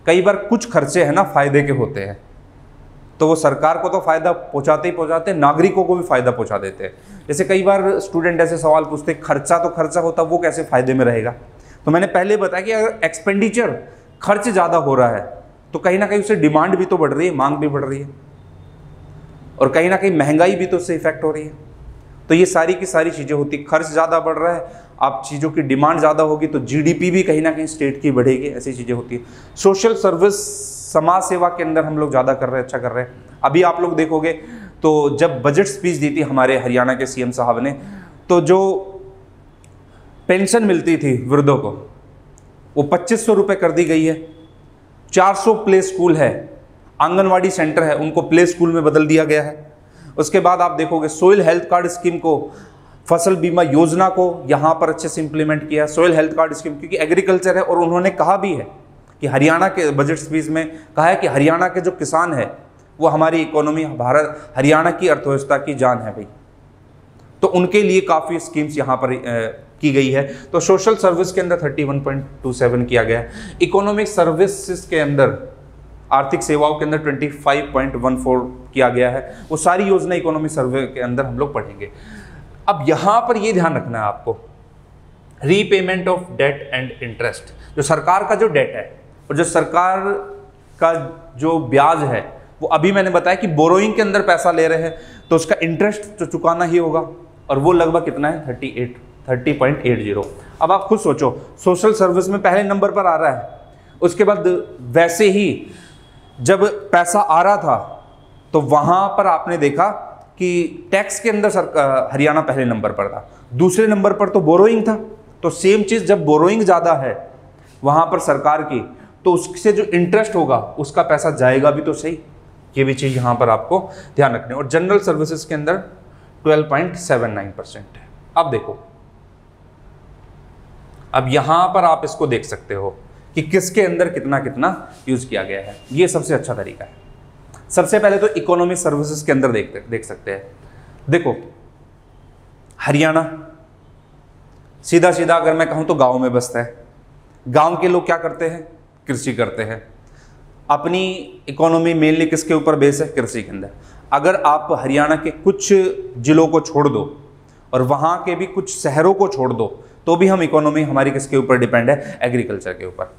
कई बार कुछ खर्चे हैं ना फायदे के होते हैं, तो वो सरकार को तो फायदा पहुंचाते ही पहुंचाते, नागरिकों को भी फायदा पहुंचा देते हैं। जैसे कई बार स्टूडेंट ऐसे सवाल पूछते हैं खर्चा तो खर्चा होता, वो कैसे फायदे में रहेगा। तो मैंने पहले बताया कि अगर एक्सपेंडिचर खर्च ज़्यादा हो रहा है तो कहीं ना कहीं उससे डिमांड भी तो बढ़ रही है, मांग भी बढ़ रही है, और कहीं ना कहीं महंगाई भी तो उससे इफेक्ट हो रही है। तो ये सारी की सारी चीज़ें होती, खर्च ज़्यादा बढ़ रहा है, आप चीज़ों की डिमांड ज़्यादा होगी तो GDP भी कहीं ना कहीं स्टेट की बढ़ेगी, ऐसी चीज़ें होती है। सोशल सर्विस, समाज सेवा के अंदर हम लोग ज़्यादा कर रहे हैं, अच्छा कर रहे हैं। अभी आप लोग देखोगे तो जब बजट स्पीच दी थी हमारे हरियाणा के CM साहब ने, तो जो पेंशन मिलती थी वृद्धों को वो 2500 रुपये कर दी गई है। 400 प्ले स्कूल है, आंगनवाड़ी सेंटर है, उनको प्ले स्कूल में बदल दिया गया है। उसके बाद आप देखोगे सोइल हेल्थ कार्ड स्कीम को, फसल बीमा योजना को यहाँ पर अच्छे से इंप्लीमेंट किया है। सोइल हेल्थ कार्ड स्कीम क्योंकि एग्रीकल्चर है, और उन्होंने कहा भी है कि हरियाणा के बजट स्पीच में कहा है कि हरियाणा के जो किसान है वो हमारी इकोनॉमी, भारत हरियाणा की अर्थव्यवस्था की जान है भाई। तो उनके लिए काफ़ी स्कीम्स यहाँ पर की गई है। तो सोशल सर्विस के अंदर 31.27 किया गया है। इकोनॉमिक सर्विसेज के अंदर, आर्थिक सेवाओं के अंदर 25.14 किया गया है। वो सारी योजना इकोनॉमिक सर्वे के अंदर हम लोग पढ़ेंगे। अब यहाँ पर ये ध्यान रखना है आपको, repayment of debt and interest, जो सरकार का जो डेट है और जो सरकार का जो ब्याज है, वो अभी मैंने बताया कि बोरोइंग के अंदर पैसा ले रहे हैं तो उसका इंटरेस्ट तो चुकाना ही होगा, और वो लगभग कितना है 30.80। अब आप खुद सोचो, सोशल सर्विस में पहले नंबर पर आ रहा है, उसके बाद वैसे ही जब पैसा आ रहा था तो वहाँ पर आपने देखा कि टैक्स के अंदर हरियाणा पहले नंबर पर था, दूसरे नंबर पर तो बोरोइंग था। तो सेम चीज़, जब बोरोइंग ज़्यादा है वहाँ पर सरकार की, तो उससे जो इंटरेस्ट होगा उसका पैसा जाएगा भी तो सही। ये भी चीज़ यहाँ पर आपको ध्यान रखनी है। और जनरल सर्विसेज के अंदर 12.79% है। अब देखो, अब यहाँ पर आप इसको देख सकते हो कि किसके अंदर कितना कितना यूज किया गया है। ये सबसे अच्छा तरीका है। सबसे पहले तो इकोनॉमिक सर्विसेज के अंदर देख सकते हैं। देखो हरियाणा सीधा सीधा अगर मैं कहूँ तो गांव में बसता है। गांव के लोग क्या करते हैं? कृषि करते हैं। अपनी इकोनॉमी मेनली किसके ऊपर बेस है? कृषि के अंदर। अगर आप हरियाणा के कुछ जिलों को छोड़ दो और वहाँ के भी कुछ शहरों को छोड़ दो तो भी हम इकोनॉमी हमारी किसके ऊपर डिपेंड है? एग्रीकल्चर के ऊपर।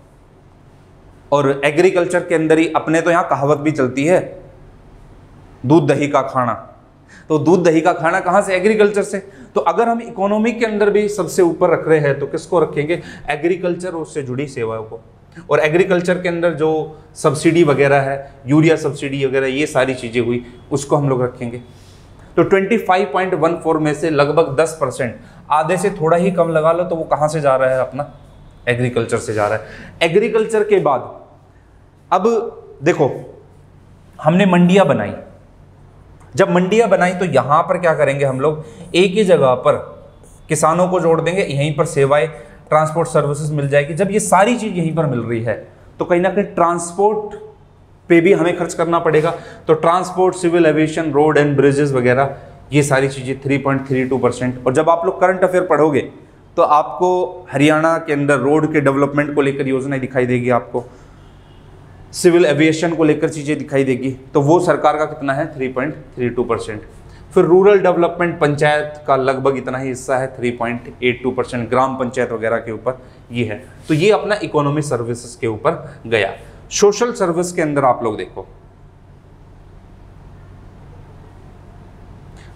और एग्रीकल्चर के अंदर ही अपने तो यहाँ कहावत भी चलती है, दूध दही का खाना। तो दूध दही का खाना कहाँ से? एग्रीकल्चर से। तो अगर हम इकोनॉमी के अंदर भी सबसे ऊपर रख रहे हैं तो किसको रखेंगे? एग्रीकल्चर और उससे जुड़ी सेवाओं को। और एग्रीकल्चर के अंदर जो सब्सिडी वगैरह है, यूरिया सब्सिडी वगैरह, ये सारी चीज़ें हुई, उसको हम लोग रखेंगे। तो 25.14 में से लगभग 10%, आधे से थोड़ा ही कम लगा लो, तो वो कहाँ से जा रहा है? अपना एग्रीकल्चर से जा रहा है। एग्रीकल्चर के बाद अब देखो, हमने मंडियाँ बनाई। जब मंडियाँ बनाई तो यहाँ पर क्या करेंगे हम लोग? एक ही जगह पर किसानों को जोड़ देंगे, यहीं पर सेवाएं, ट्रांसपोर्ट सर्विसेज मिल जाएगी। जब ये सारी चीज़ यहीं पर मिल रही है तो कहीं ना कहीं ट्रांसपोर्ट पे भी हमें खर्च करना पड़ेगा। तो transport, civil aviation, road and bridges वगैरह, ये सारी चीज़ें 3.32%। और जब आप लोग करंट अफेयर पढ़ोगे तो आपको हरियाणा के अंदर रोड के डेवलपमेंट को लेकर योजनाएं दिखाई देगी, आपको सिविल एविएशन को लेकर चीज़ें दिखाई देगी। तो वो सरकार का कितना है? 3.32%। फिर रूरल डेवलपमेंट, पंचायत का लगभग इतना ही हिस्सा है, 3.82%। ग्राम पंचायत वगैरह के ऊपर ये है। तो ये अपना इकोनॉमिक सर्विसेज के ऊपर गया। सोशल सर्विस के अंदर आप लोग देखो,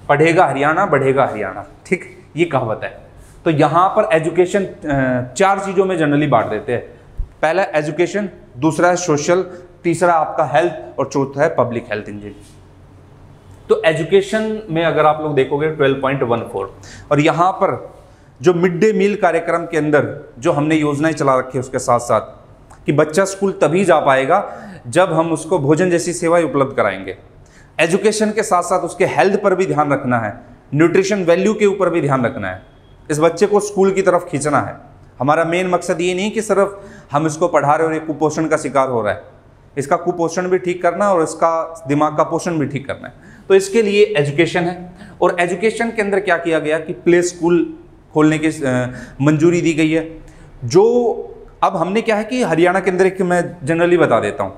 पढ़ेगा हरियाणा, बढ़ेगा हरियाणा। ठीक, ये कहावत है। तो यहाँ पर एजुकेशन 4 चीज़ों में जनरली बांट देते हैं। पहला एजुकेशन, दूसरा है सोशल, तीसरा आपका हेल्थ और चौथा है पब्लिक हेल्थ इंजीनियरिंग। तो एजुकेशन में अगर आप लोग देखोगे 12.14, और यहाँ पर जो मिड डे मील कार्यक्रम के अंदर जो हमने योजनाएं चला रखी है उसके साथ साथ कि बच्चा स्कूल तभी जा पाएगा जब हम उसको भोजन जैसी सेवाएं उपलब्ध कराएंगे। एजुकेशन के साथ साथ उसके हेल्थ पर भी ध्यान रखना है, न्यूट्रिशन वैल्यू के ऊपर भी ध्यान रखना है, इस बच्चे को स्कूल की तरफ खींचना है। हमारा मेन मकसद ये नहीं कि सिर्फ हम इसको पढ़ा रहे और ये कुपोषण का शिकार हो रहा है, इसका कुपोषण भी ठीक करना और इसका दिमाग का पोषण भी ठीक करना है। तो इसके लिए एजुकेशन है, और एजुकेशन के अंदर क्या किया गया कि प्ले स्कूल खोलने की मंजूरी दी गई है। जो अब हमने क्या है कि हरियाणा के अंदर एक मैं जनरली बता देता हूँ,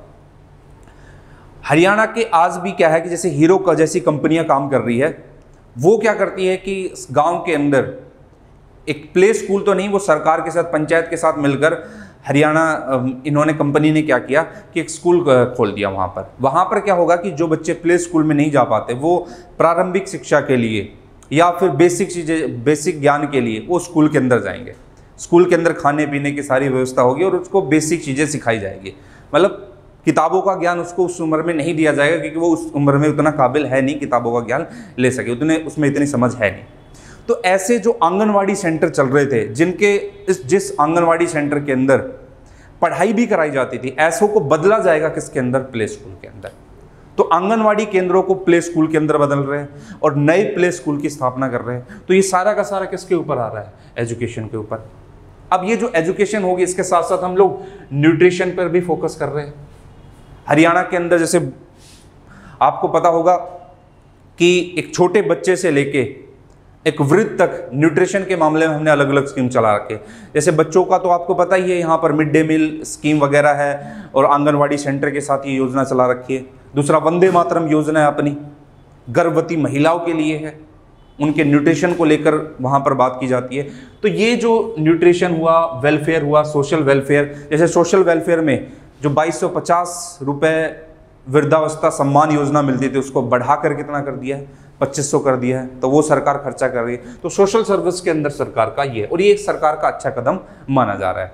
हरियाणा के आज भी क्या है कि जैसे हीरो का जैसी कंपनियां काम कर रही है, वो क्या करती है कि गांव के अंदर एक प्ले स्कूल तो नहीं, वो सरकार के साथ पंचायत के साथ मिलकर हरियाणा इन्होंने कंपनी ने क्या किया कि एक स्कूल खोल दिया वहाँ पर क्या होगा कि जो बच्चे प्ले स्कूल में नहीं जा पाते वो प्रारंभिक शिक्षा के लिए या फिर बेसिक चीज़ें, बेसिक ज्ञान के लिए वो स्कूल के अंदर जाएंगे। स्कूल के अंदर खाने पीने की सारी व्यवस्था होगी और उसको बेसिक चीज़ें सिखाई जाएगी। मतलब किताबों का ज्ञान उसको उस उम्र में नहीं दिया जाएगा क्योंकि वो उस उम्र में उतना काबिल है नहीं किताबों का ज्ञान ले सके, उतने उसमें इतनी समझ है नहीं। तो ऐसे जो आंगनवाड़ी सेंटर चल रहे थे जिनके जिस आंगनवाड़ी सेंटर के अंदर पढ़ाई भी कराई जाती थी, ऐसों को बदला जाएगा किसके अंदर, प्ले स्कूल के अंदर। तो आंगनवाड़ी केंद्रों को प्ले स्कूल के अंदर बदल रहे हैं और नए प्ले स्कूल की स्थापना कर रहे हैं। तो ये सारा का सारा किसके ऊपर आ रहा है, एजुकेशन के ऊपर। अब ये जो एजुकेशन होगी इसके साथ साथ हम लोग न्यूट्रिशन पर भी फोकस कर रहे हैं। हरियाणा के अंदर जैसे आपको पता होगा कि एक छोटे बच्चे से लेके एक वृद्ध तक न्यूट्रिशन के मामले में हमने अलग अलग स्कीम चला रखे। जैसे बच्चों का तो आपको पता ही है, यहाँ पर मिड डे मील स्कीम वगैरह है और आंगनवाड़ी सेंटर के साथ ये योजना चला रखी है। दूसरा वंदे मातरम योजना है अपनी, गर्भवती महिलाओं के लिए है, उनके न्यूट्रिशन को लेकर वहाँ पर बात की जाती है। तो ये जो न्यूट्रिशन हुआ, वेलफेयर हुआ, सोशल वेलफेयर, जैसे सोशल वेलफेयर में जो 2250 रुपये वृद्धावस्था सम्मान योजना मिलती थी उसको बढ़ाकर कितना कर दिया है, 2500 कर दिया है। तो वो सरकार खर्चा कर रही है। तो सोशल सर्विस के अंदर सरकार का ये है और ये एक सरकार का अच्छा कदम माना जा रहा है।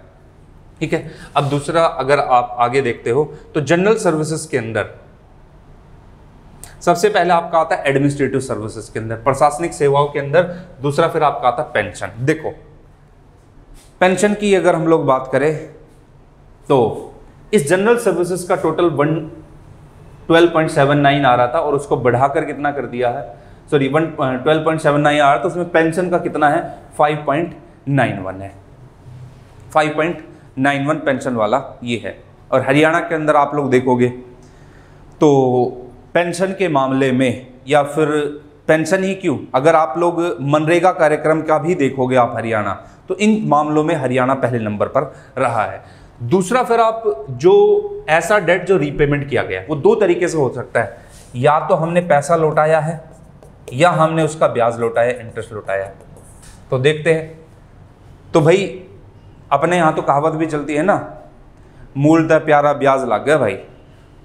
ठीक है। अब दूसरा अगर आप आगे देखते हो तो जनरल सर्विसेज के अंदर सबसे पहले आपका आता है एडमिनिस्ट्रेटिव सर्विसेज के अंदर, प्रशासनिक सेवाओं के अंदर। दूसरा फिर आपका आता है पेंशन। देखो पेंशन की अगर हम लोग बात करें तो इस जनरल सर्विसेज का टोटल 12.79 आ रहा था और उसको बढ़ाकर कितना कर दिया है, सॉरी 12.79 आ रहा था, तो उसमें पेंशन का कितना है 5.91 है, 5.91 पेंशन वाला ये है। और हरियाणा के अंदर आप लोग देखोगे तो पेंशन के मामले में, या फिर पेंशन ही क्यों, अगर आप लोग मनरेगा कार्यक्रम का भी देखोगे आप हरियाणा, तो इन मामलों में हरियाणा पहले नंबर पर रहा है। दूसरा फिर आप जो ऐसा डेट जो रीपेमेंट किया गया वो 2 तरीके से हो सकता है, या तो हमने पैसा लौटाया है या हमने उसका ब्याज लौटाया, इंटरेस्ट लौटाया है। तो देखते हैं। तो भाई अपने यहाँ तो कहावत भी चलती है ना, मूलतः प्यारा ब्याज लग गया भाई।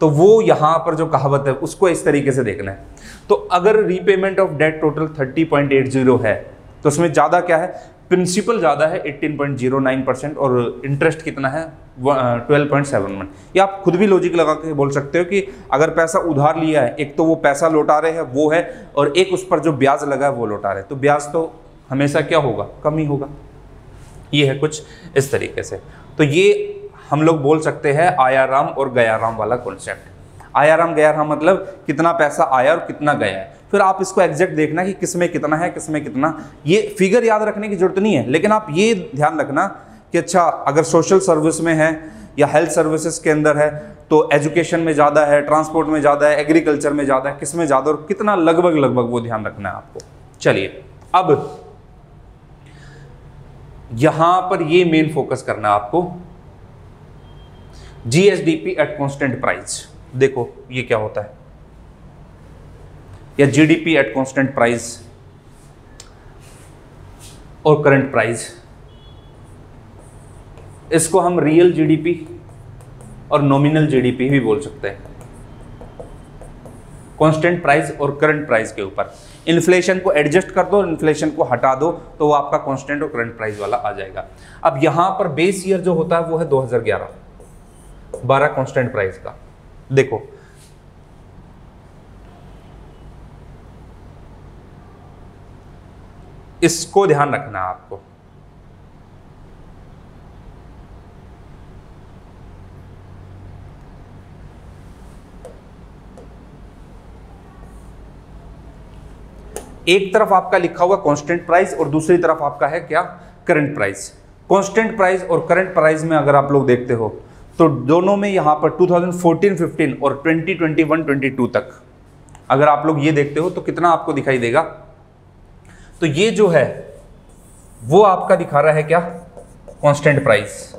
तो वो यहाँ पर जो कहावत है उसको इस तरीके से देखना है। तो अगर रीपेमेंट ऑफ डेट टोटल 30.80 है तो उसमें ज़्यादा क्या है, प्रिंसिपल ज़्यादा है 18.09% और इंटरेस्ट कितना है 12.71। या आप खुद भी लॉजिक लगा के बोल सकते हो कि अगर पैसा उधार लिया है, एक तो वो पैसा लौटा रहे हैं वो है, और एक उस पर जो ब्याज लगा है वो लौटा रहे हैं, तो ब्याज तो हमेशा क्या होगा, कम ही होगा। ये है कुछ इस तरीके से। तो ये हम लोग बोल सकते हैं आयाराम और गयाराम वाला कॉन्सेप्ट। आयाराम गयाराम मतलब कितना पैसा आया और कितना गया है। फिर आप इसको एग्जैक्ट देखना कि किसमें कितना है, किसमें कितना, ये फिगर याद रखने की जरूरत नहीं है, लेकिन आप ये ध्यान रखना कि अच्छा अगर सोशल सर्विस में है या हेल्थ सर्विसेज के अंदर है तो एजुकेशन में ज़्यादा है, ट्रांसपोर्ट में ज़्यादा है, एग्रीकल्चर में ज़्यादा है, किसमें ज़्यादा और कितना, लगभग वो ध्यान रखना है आपको। चलिए अब यहां पर ये मेन फोकस करना है आपको, जीएसडीपी एट कांस्टेंट प्राइस। देखो ये क्या होता है, या जीडीपी एट कांस्टेंट प्राइस और करंट प्राइस, इसको हम रियल जीडीपी और नॉमिनल जीडीपी भी बोल सकते हैं। कांस्टेंट प्राइस और करंट प्राइस के ऊपर। इन्फ्लेशन को एडजस्ट कर दो, इन्फ्लेशन को हटा दो, तो वो आपका कांस्टेंट और करंट प्राइस वाला आ जाएगा। अब यहां पर बेस ईयर जो होता है वो है 2011, 12 कांस्टेंट प्राइस का। देखो इसको ध्यान रखना है आपको। एक तरफ आपका लिखा हुआ कांस्टेंट प्राइस और दूसरी तरफ आपका है क्या, करंट प्राइस। कांस्टेंट प्राइस और करंट प्राइस में अगर आप लोग देखते हो तो दोनों में यहां पर 2014-15 और 2021-22 तक अगर आप लोग ये देखते हो तो कितना आपको दिखाई देगा, तो ये जो है वो आपका दिखा रहा है क्या, कांस्टेंट प्राइस,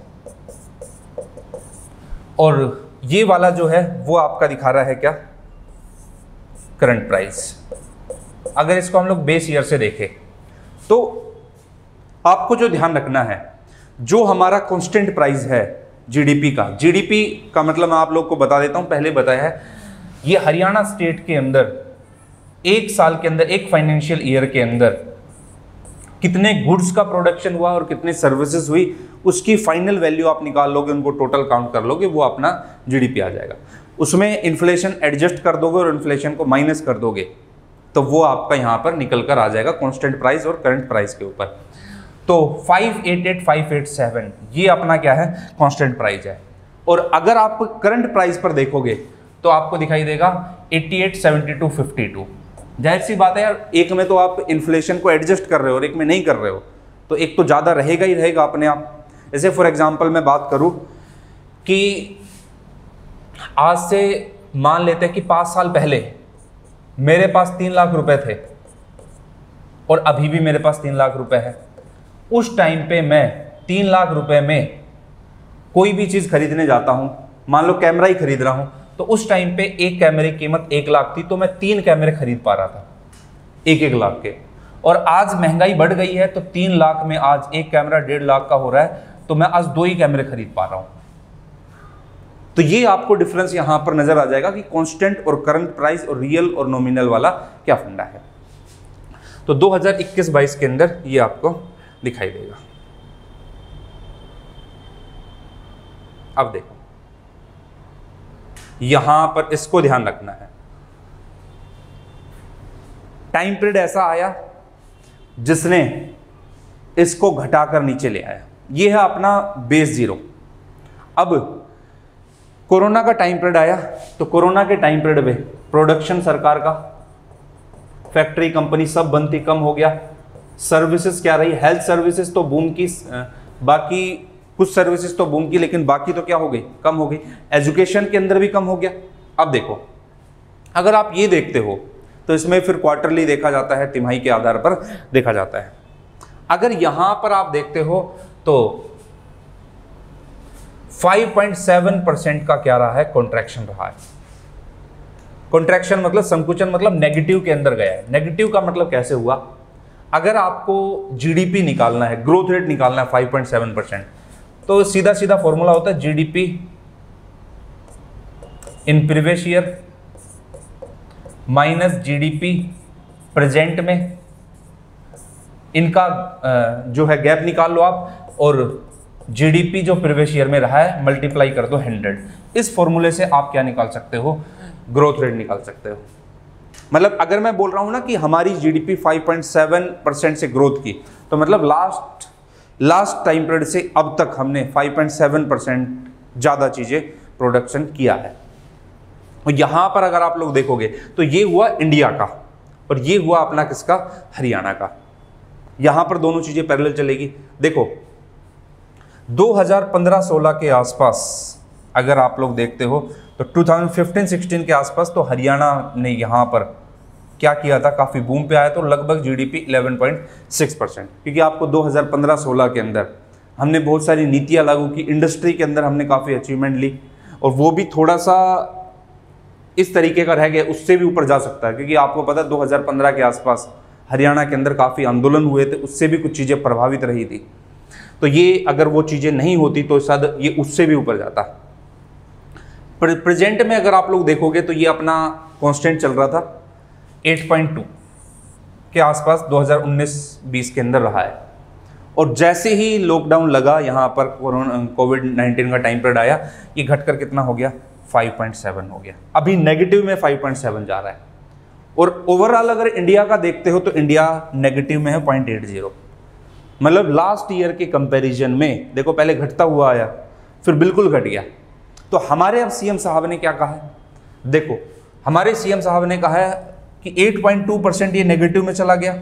और ये वाला जो है वो आपका दिखा रहा है क्या, करंट प्राइस। अगर इसको हम लोग बेस ईयर से देखें तो आपको जो ध्यान रखना है, जो हमारा कांस्टेंट प्राइस है जीडीपी का मतलब मैं आप लोग को बता देता हूं, पहले बताया है, ये हरियाणा स्टेट के अंदर एक साल के अंदर, एक फाइनेंशियल ईयर के अंदर कितने गुड्स का प्रोडक्शन हुआ और कितने सर्विसेज हुई, उसकी फाइनल वैल्यू आप निकाल लोगे, उनको टोटल काउंट कर लोगे, वो अपना जीडीपी आ जाएगा। उसमें इन्फ्लेशन एडजस्ट कर दोगे और इन्फ्लेशन को माइनस कर दोगे तो वो आपका यहां पर निकल कर आ जाएगा कांस्टेंट प्राइस और करंट प्राइस के ऊपर। तो 588587 ये अपना क्या है, कांस्टेंट प्राइस है। और अगर आप करंट प्राइस पर देखोगे तो आपको दिखाई देगा 887252। जाहिर सी बात है यार, एक में तो आप इन्फ्लेशन को एडजस्ट कर रहे हो और एक में नहीं कर रहे हो, तो एक तो ज़्यादा रहेगा ही रहेगा अपने आप। जैसे फॉर एग्जांपल मैं बात करूं कि आज से मान लेते हैं कि 5 साल पहले मेरे पास 3 लाख रुपए थे और अभी भी मेरे पास 3 लाख रुपए है। उस टाइम पे मैं 3 लाख रुपए में कोई भी चीज़ खरीदने जाता हूं, मान लो कैमरा ही खरीद रहा हूं, तो उस टाइम पे एक कैमरे की कीमत 1 लाख थी, तो मैं 3 कैमरे खरीद पा रहा था 1-1 लाख के। और आज महंगाई बढ़ गई है तो 3 लाख में आज एक कैमरा 1.5 लाख का हो रहा है, तो मैं आज 2 ही कैमरे खरीद पा रहा हूं। तो ये आपको डिफरेंस यहां पर नजर आ जाएगा कि कांस्टेंट और करंट प्राइस और रियल और नॉमिनल वाला क्या फंडा है। तो 2021-22 के अंदर ये आपको दिखाई देगा। अब देखो यहां पर इसको ध्यान रखना है, टाइम पीरियड ऐसा आया जिसने इसको घटाकर नीचे ले आया, ये है अपना बेस जीरो। अब कोरोना का टाइम पीरियड आया तो कोरोना के टाइम पीरियड में प्रोडक्शन सरकार का, फैक्ट्री कंपनी सब बंद थी, कम हो गया। सर्विसेज क्या रही, हेल्थ सर्विसेज तो बूम की, बाकी कुछ सर्विसेज तो बूम की, लेकिन बाकी तो क्या हो गई, कम हो गई। एजुकेशन के अंदर भी कम हो गया। अब देखो अगर आप ये देखते हो तो इसमें फिर क्वार्टरली देखा जाता है, तिमाही के आधार पर देखा जाता है। अगर यहां पर आप देखते हो तो 5.7% का क्या रहा है, कॉन्ट्रैक्शन रहा है। कॉन्ट्रैक्शन मतलब संकुचन, मतलब नेगेटिव के अंदर गया है। नेगेटिव का मतलब कैसे हुआ, अगर आपको जीडीपी निकालना है, ग्रोथ रेट निकालना है 5.7%, तो सीधा सीधा फॉर्मूला होता है GDP in previous year minus GDP present में, इनका जो है गैप निकाल लो आप, और जीडीपी जो प्रीवियस ईयर में रहा है मल्टीप्लाई कर दो 100। इस फॉर्मूले से आप क्या निकाल सकते हो, ग्रोथ रेट निकाल सकते हो। मतलब अगर मैं बोल रहा हूं ना कि हमारी जीडीपी 5.7% से ग्रोथ की, तो मतलब लास्ट टाइम पीरियड से अब तक हमने 5.7% ज़्यादा चीज़ें प्रोडक्शन किया है। और यहाँ पर अगर आप लोग देखोगे तो ये हुआ इंडिया का और ये हुआ अपना किसका, हरियाणा का। यहाँ पर दोनों चीज़ें पैरेलल चलेगी। देखो 2015-16 के आसपास अगर आप लोग देखते हो तो 2015-16 के आसपास तो हरियाणा ने यहाँ पर क्या किया था, काफ़ी बूम पे आया, तो लगभग जीडीपी 11.6%, क्योंकि आपको 2015-16 के अंदर हमने बहुत सारी नीतियाँ लागू की, इंडस्ट्री के अंदर हमने काफ़ी अचीवमेंट ली, और वो भी थोड़ा सा इस तरीके का रह गया, उससे भी ऊपर जा सकता है, क्योंकि आपको पता है 2015 के आसपास हरियाणा के अंदर काफ़ी आंदोलन हुए थे, उससे भी कुछ चीज़ें प्रभावित रही थी। तो ये अगर वो चीज़ें नहीं होती तो शायद ये उससे भी ऊपर जाता। प्रेजेंट में अगर आप लोग देखोगे तो ये अपना कांस्टेंट चल रहा था, 8.2 के आसपास 2019-20 के अंदर रहा है। और जैसे ही लॉकडाउन लगा, यहाँ पर कोविड-19 का टाइम पीरियड आया, ये घटकर कितना हो गया, 5.7 हो गया। अभी नेगेटिव में 5.7 जा रहा है। और ओवरऑल अगर इंडिया का देखते हो तो इंडिया नेगेटिव में है 0.80, मतलब लास्ट ईयर के कंपैरिजन में देखो, पहले घटता हुआ आया, फिर बिल्कुल घट गया। तो हमारे अब सीएम साहब ने क्या कहा है, देखो हमारे सीएम साहब ने कहा है कि 8.2% ये नेगेटिव में चला गया,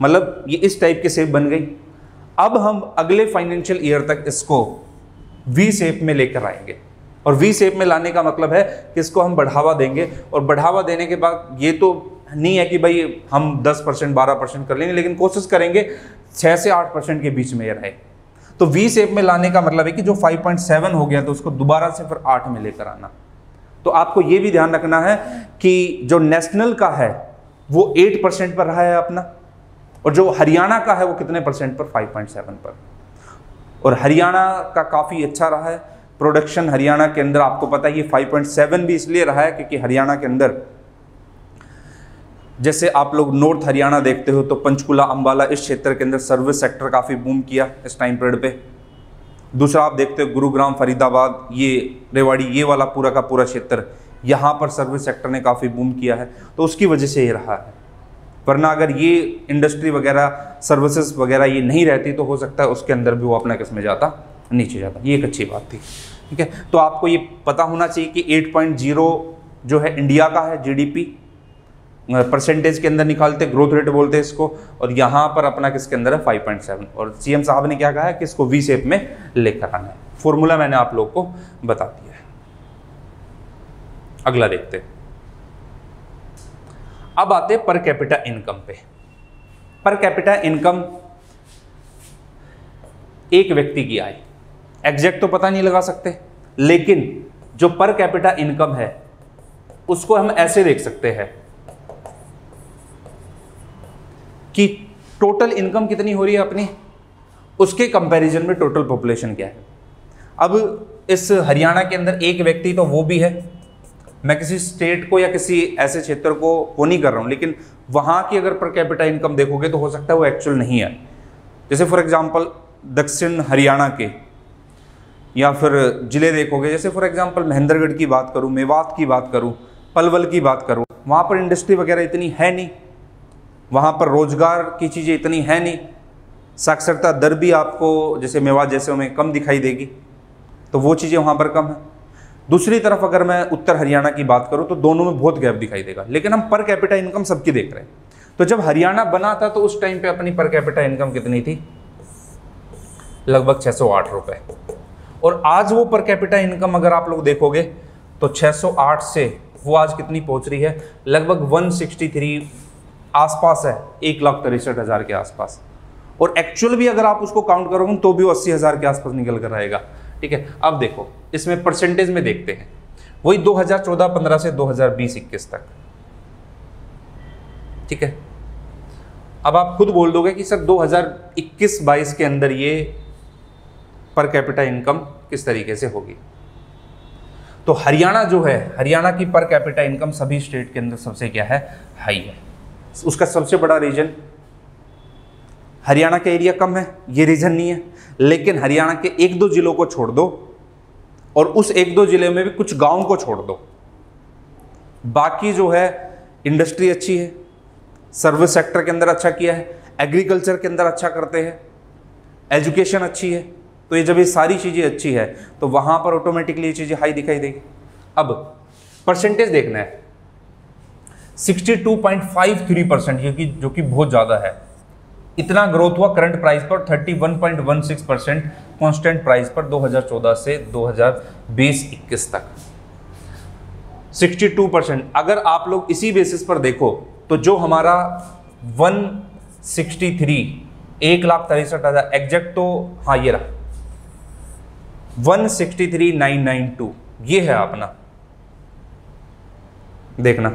मतलब ये इस टाइप के शेप बन गई। अब हम अगले फाइनेंशियल ईयर तक इसको वी शेप में लेकर आएंगे, और वी शेप में लाने का मतलब है कि इसको हम बढ़ावा देंगे, और बढ़ावा देने के बाद ये तो नहीं है कि भाई हम 10% 12% कर लेंगे, लेकिन कोशिश करेंगे 6 से 8% के बीच में ये रहे। तो वी शेप में लाने का मतलब है कि जो 5.7 हो गया तो उसको दोबारा से फिर 8 में लेकर आना। तो आपको ये भी ध्यान रखना है कि जो नेशनल का है वो 8% पर रहा है अपना, और जो हरियाणा का है वो कितने परसेंट पर, 5.7 पर। और हरियाणा का काफ़ी अच्छा रहा है प्रोडक्शन। हरियाणा के अंदर आपको पता है ये 5.7 भी इसलिए रहा है क्योंकि हरियाणा के अंदर जैसे आप लोग नॉर्थ हरियाणा देखते हो तो पंचकुला, अंबाला, इस क्षेत्र के अंदर सर्विस सेक्टर काफ़ी बूम किया इस टाइम पीरियड पे। दूसरा आप देखते हो गुरुग्राम, फरीदाबाद, ये रेवाड़ी, ये वाला पूरा का पूरा क्षेत्र, यहाँ पर सर्विस सेक्टर ने काफ़ी बूम किया है, तो उसकी वजह से ये रहा है। वरना अगर ये इंडस्ट्री वगैरह, सर्विसेज वगैरह ये नहीं रहती तो हो सकता है उसके अंदर भी वो अपना किस में जाता, नीचे जाता। ये एक अच्छी बात थी, ठीक है। तो आपको ये पता होना चाहिए कि 8.0 जो है इंडिया का है, जीडीपी परसेंटेज के अंदर निकालते, ग्रोथ रेट बोलते हैं इसको, और यहाँ पर अपना किसके अंदर है 5.7। और सीएम साहब ने क्या कहा है कि इसको वी शेप में लेकर आना है। फॉर्मूला मैंने आप लोग को बता दिया है। अगला देखते हैं। अब आते पर कैपिटा इनकम पे। पर कैपिटा इनकम एक व्यक्ति की आय, एग्जैक्ट तो पता नहीं लगा सकते, लेकिन जो पर कैपिटा इनकम है उसको हम ऐसे देख सकते हैं कि टोटल इनकम कितनी हो रही है अपनी, उसके कंपैरिजन में टोटल पॉपुलेशन क्या है। अब इस हरियाणा के अंदर एक व्यक्ति तो वो भी है, मैं किसी स्टेट को या किसी ऐसे क्षेत्र को वो नहीं कर रहा हूँ, लेकिन वहाँ की अगर पर कैपिटा इनकम देखोगे तो हो सकता है वो एक्चुअल नहीं है। जैसे फॉर एग्जांपल दक्षिण हरियाणा के या फिर ज़िले देखोगे, जैसे फॉर एग्जांपल महेंद्रगढ़ की बात करूँ, मेवात की बात करूँ, पलवल की बात करूँ, वहाँ पर इंडस्ट्री वगैरह इतनी है नहीं, वहाँ पर रोजगार की चीज़ें इतनी है नहीं, साक्षरता दर भी आपको जैसे मेवात जैसे में कम दिखाई देगी, तो वो चीज़ें वहाँ पर कम है। दूसरी तरफ अगर मैं उत्तर हरियाणा की बात करूँ तो दोनों में बहुत गैप दिखाई देगा, लेकिन हम पर कैपिटा इनकम सबकी देख रहे हैं। तो जब हरियाणा बना था तो उस टाइम पे अपनी पर कैपिटा इनकम कितनी थी, लगभग 608 रुपये। और आज वो पर कैपिटा इनकम अगर आप लोग देखोगे तो 608 से वो आज कितनी पहुँच रही है, लगभग 163 आसपास है, 1,63,000 के आसपास। और एक्चुअल भी अगर आप उसको काउंट करोगे तो भी 80,000 के आसपास निकल कर आएगा, ठीक है। अब देखो इसमें परसेंटेज में देखते हैं, वही 2014-15 से 2020-21 तक, ठीक है। अब आप खुद बोल दोगे कि सर 2021-22 के अंदर ये पर कैपिटा इनकम किस तरीके से होगी। तो हरियाणा जो है, हरियाणा की पर कैपिटा इनकम सभी स्टेट के अंदर सबसे क्या है, हाई है। उसका सबसे बड़ा रीजन, हरियाणा का एरिया कम है, ये रीजन नहीं है, लेकिन हरियाणा के 1-2 जिलों को छोड़ दो और उस 1-2 जिले में भी कुछ गांव को छोड़ दो, बाकी जो है इंडस्ट्री अच्छी है, सर्विस सेक्टर के अंदर अच्छा किया है, एग्रीकल्चर के अंदर अच्छा करते हैं, एजुकेशन अच्छी है। तो ये जब ये सारी चीज़ें अच्छी है तो वहाँ पर ऑटोमेटिकली ये चीज़ें हाई दिखाई देगी। अब परसेंटेज देखना है, 62.53%, जो कि बहुत ज़्यादा है। इतना ग्रोथ हुआ करंट प्राइस पर 31.16% कांस्टेंट प्राइस पर 2014 से 2020-21 तक 62%। अगर आप लोग इसी बेसिस पर देखो तो जो हमारा 1,63,000 एग्जैक्ट, तो हाँ ये रहा 163,992, ये है अपना, देखना,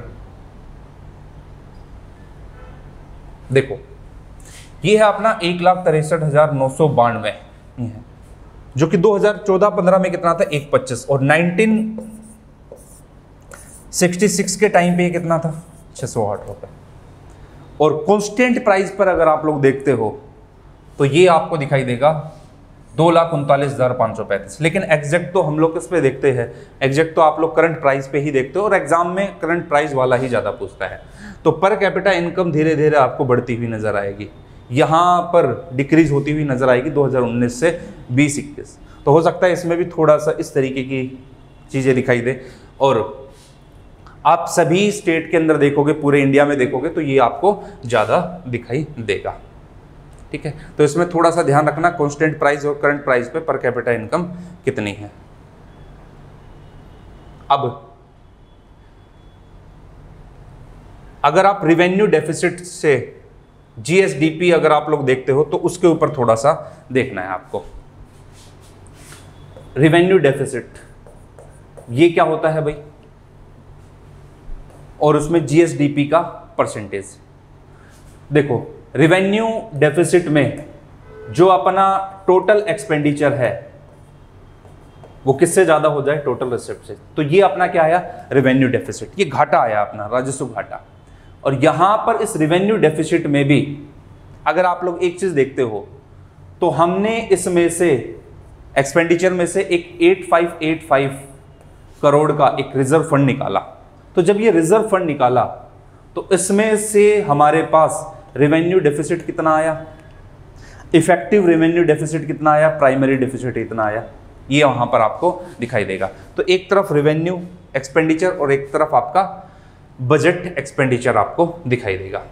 देखो ये है अपना 1,63,992 है, जो कि 2014-15 में कितना था, 125, और 66 के टाइम पे ये कितना था, 608 रुपये। और कांस्टेंट प्राइस पर अगर आप लोग देखते हो तो ये आपको दिखाई देगा 2,39,535। लेकिन एग्जैक्ट तो हम लोग किस पे देखते हैं, एग्जैक्ट तो आप लोग करंट प्राइस पे ही देखते हो, और एग्जाम में करंट प्राइस वाला ही ज़्यादा पूछता है। तो पर कैपिटा इनकम धीरे धीरे आपको बढ़ती हुई नजर आएगी, यहाँ पर डिक्रीज होती हुई नजर आएगी 2019 से 2021। तो हो सकता है इसमें भी थोड़ा सा इस तरीके की चीज़ें दिखाई दे। और आप सभी स्टेट के अंदर देखोगे, पूरे इंडिया में देखोगे तो ये आपको ज़्यादा दिखाई देगा। ठीक है, तो इसमें थोड़ा सा ध्यान रखना, कांस्टेंट प्राइस और करंट प्राइस पे पर कैपिटा इनकम कितनी है। अब अगर आप रिवेन्यू डेफिसिट से जीएसडीपी अगर आप लोग देखते हो तो उसके ऊपर थोड़ा सा देखना है आपको। रिवेन्यू डेफिसिट ये क्या होता है भाई, और उसमें जीएसडीपी का परसेंटेज। देखो रिवेन्यू डेफिसिट में जो अपना टोटल एक्सपेंडिचर है वो किससे ज्यादा हो जाए, टोटल रिसिप्ट से, तो ये अपना क्या आया, रिवेन्यू डेफिसिट, ये घाटा आया अपना, राजस्व घाटा। और यहां पर इस रिवेन्यू डेफिसिट में भी अगर आप लोग एक चीज देखते हो तो हमने इसमें से एक्सपेंडिचर में से एक 8585 करोड़ का एक रिजर्व फंड निकाला। तो जब ये रिजर्व फंड निकाला तो इसमें से हमारे पास रेवेन्यू डेफिसिट कितना आया, इफेक्टिव रेवेन्यू डेफिसिट कितना आया, प्राइमरी डेफिसिट कितना आया, ये वहां पर आपको दिखाई देगा। तो एक तरफ रेवेन्यू एक्सपेंडिचर और एक तरफ आपका बजट एक्सपेंडिचर आपको दिखाई देगा।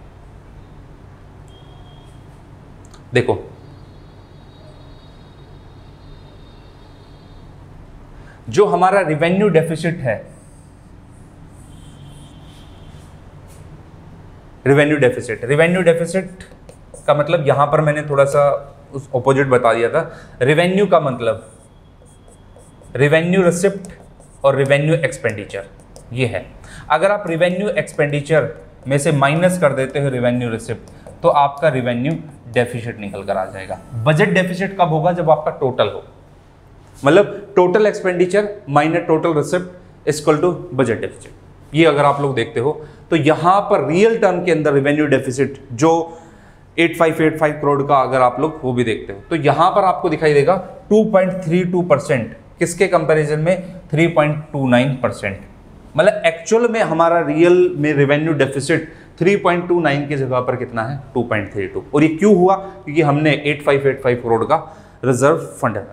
देखो जो हमारा रेवेन्यू डेफिसिट है, रेवेन्यू डेफिसिट का मतलब यहां पर मैंने थोड़ा सा उस ऑपोजिट बता दिया था। रेवेन्यू का मतलब रेवेन्यू रिसिप्ट और रेवेन्यू एक्सपेंडिचर ये है। अगर आप रेवेन्यू एक्सपेंडिचर में से माइनस कर देते हो रेवेन्यू रिसिप्ट तो आपका रेवेन्यू डेफिसिट निकल कर आ जाएगा। बजट डेफिसिट कब होगा, जब आपका टोटल हो, मतलब total expenditure minus total receipt equal to budget deficit. ये अगर आप लोग देखते हो तो यहां पर रियल टर्म के अंदर रेवेन्यू डेफिसिट जो 8585 करोड़ का अगर आप लोग वो भी देखते हो तो यहां पर आपको दिखाई देगा 2.32%, किसके कंपैरिजन में 3.29%। मतलब एक्चुअल में हमारा रियल में रेवेन्यू डेफिसिट 3.29 की जगह पर कितना है, 2.32। और ये क्यों हुआ, क्योंकि हमने 8585 करोड़ का रिजर्व फंड है।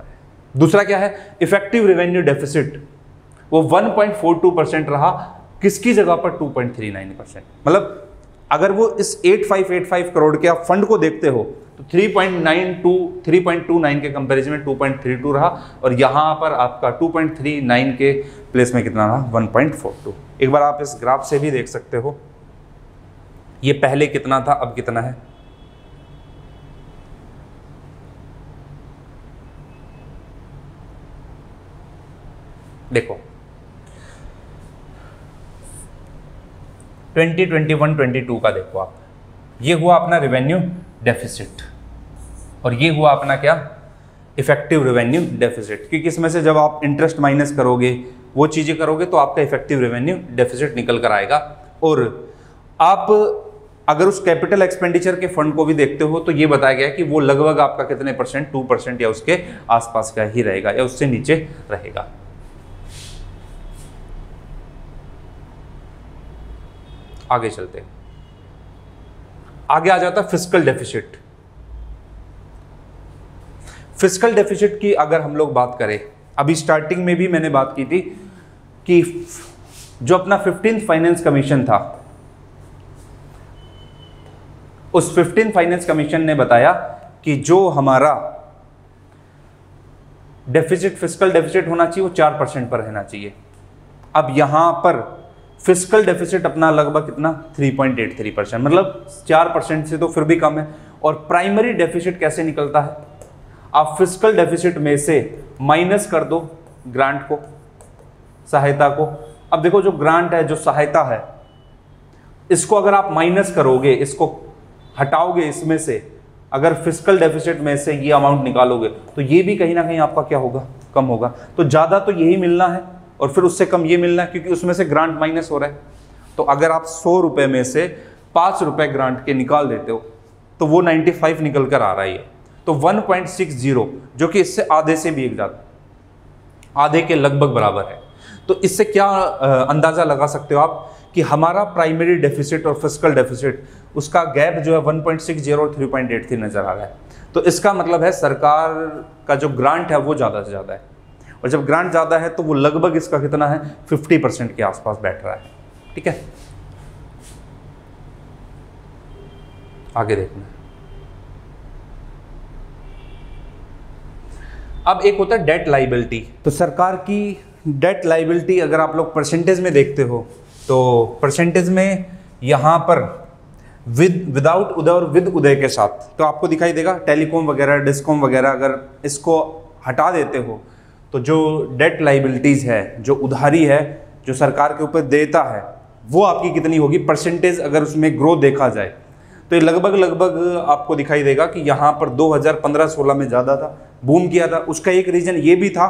दूसरा क्या है, इफेक्टिव रेवेन्यू डेफिसिट वो 1.42% रहा, किसकी जगह पर 2.39%। मतलब अगर वो इस 8585 करोड़ के आप फंड को देखते हो तो 3.29 के कंपैरिजन में 2.32 रहा, और यहां पर आपका 2.39 के प्लेस में कितना रहा, 1.42। एक बार आप इस ग्राफ से भी देख सकते हो, ये पहले कितना था अब कितना है। देखो 2021-22 का देखो आप, ये हुआ अपना रेवेन्यू डेफिसिट और ये हुआ अपना क्या, इफेक्टिव रेवेन्यू डेफिसिट। क्योंकि इसमें से जब आप इंटरेस्ट माइनस करोगे, वो चीज़ें करोगे तो आपका इफेक्टिव रेवेन्यू डेफिसिट निकल कर आएगा। और आप अगर उस कैपिटल एक्सपेंडिचर के फंड को भी देखते हो तो ये बताया गया कि वो लगभग आपका कितने परसेंट, 2% या उसके आसपास का ही रहेगा या उससे नीचे रहेगा। आगे चलते हैं, आगे आ जाता फिस्कल डेफिसिट। फिस्कल डेफिसिट की अगर हम लोग बात करें, अभी स्टार्टिंग में भी मैंने बात की थी कि जो अपना 15th फाइनेंस कमीशन था, उस 15th फाइनेंस कमीशन ने बताया कि जो हमारा डेफिसिट, फिस्कल डेफिसिट होना चाहिए वो 4% पर रहना चाहिए। अब यहां पर फिस्कल डेफिसिट अपना लगभग कितना, 3.83%, मतलब 4% से तो फिर भी कम है। और प्राइमरी डेफिसिट कैसे निकलता है, आप फिस्कल डेफिसिट में से माइनस कर दो ग्रांट को, सहायता को। अब देखो जो ग्रांट है, जो सहायता है, इसको अगर आप माइनस करोगे, इसको हटाओगे इसमें से, अगर फिस्कल डेफिसिट में से ये अमाउंट निकालोगे तो ये भी कहीं ना कहीं आपका क्या होगा, कम होगा। तो ज़्यादा तो यही मिलना है, और फिर उससे कम ये मिलना है, क्योंकि उसमें से ग्रांट माइनस हो रहा है। तो अगर आप 100 रुपये में से 5 रुपये ग्रांट के निकाल देते हो तो वो 95 निकल कर आ रहा है। तो 1.60 जो कि इससे आधे से भी एक ज़्यादा, आधे के लगभग बराबर है। तो इससे क्या अंदाज़ा लगा सकते हो आप कि हमारा प्राइमरी डेफिसिट और फिस्कल डेफिसिट उसका गैप जो है 1.60 और 3.83 नज़र आ रहा है। तो इसका मतलब है सरकार का जो ग्रांट है वो ज़्यादा से ज़्यादा है, और जब ग्रांट ज़्यादा है तो वो लगभग इसका कितना है 50% के आसपास बैठ रहा है। ठीक है, आगे देखना। अब एक होता है डेट लाइबिलिटी। तो सरकार की डेट लाइबिलिटी अगर आप लोग परसेंटेज में देखते हो तो परसेंटेज में यहाँ पर विदाउट उदय और विद उदय के साथ तो आपको दिखाई देगा टेलीकॉम वगैरह, डिस्कॉम वगैरह, अगर इसको हटा देते हो तो जो डेट लाइबिलिटीज़ है, जो उधारी है जो सरकार के ऊपर देता है, वो आपकी कितनी होगी परसेंटेज अगर उसमें ग्रोथ देखा जाए तो ये लगभग आपको दिखाई देगा कि यहाँ पर 2015-16 में ज़्यादा था, बूम किया था। उसका एक रीज़न ये भी था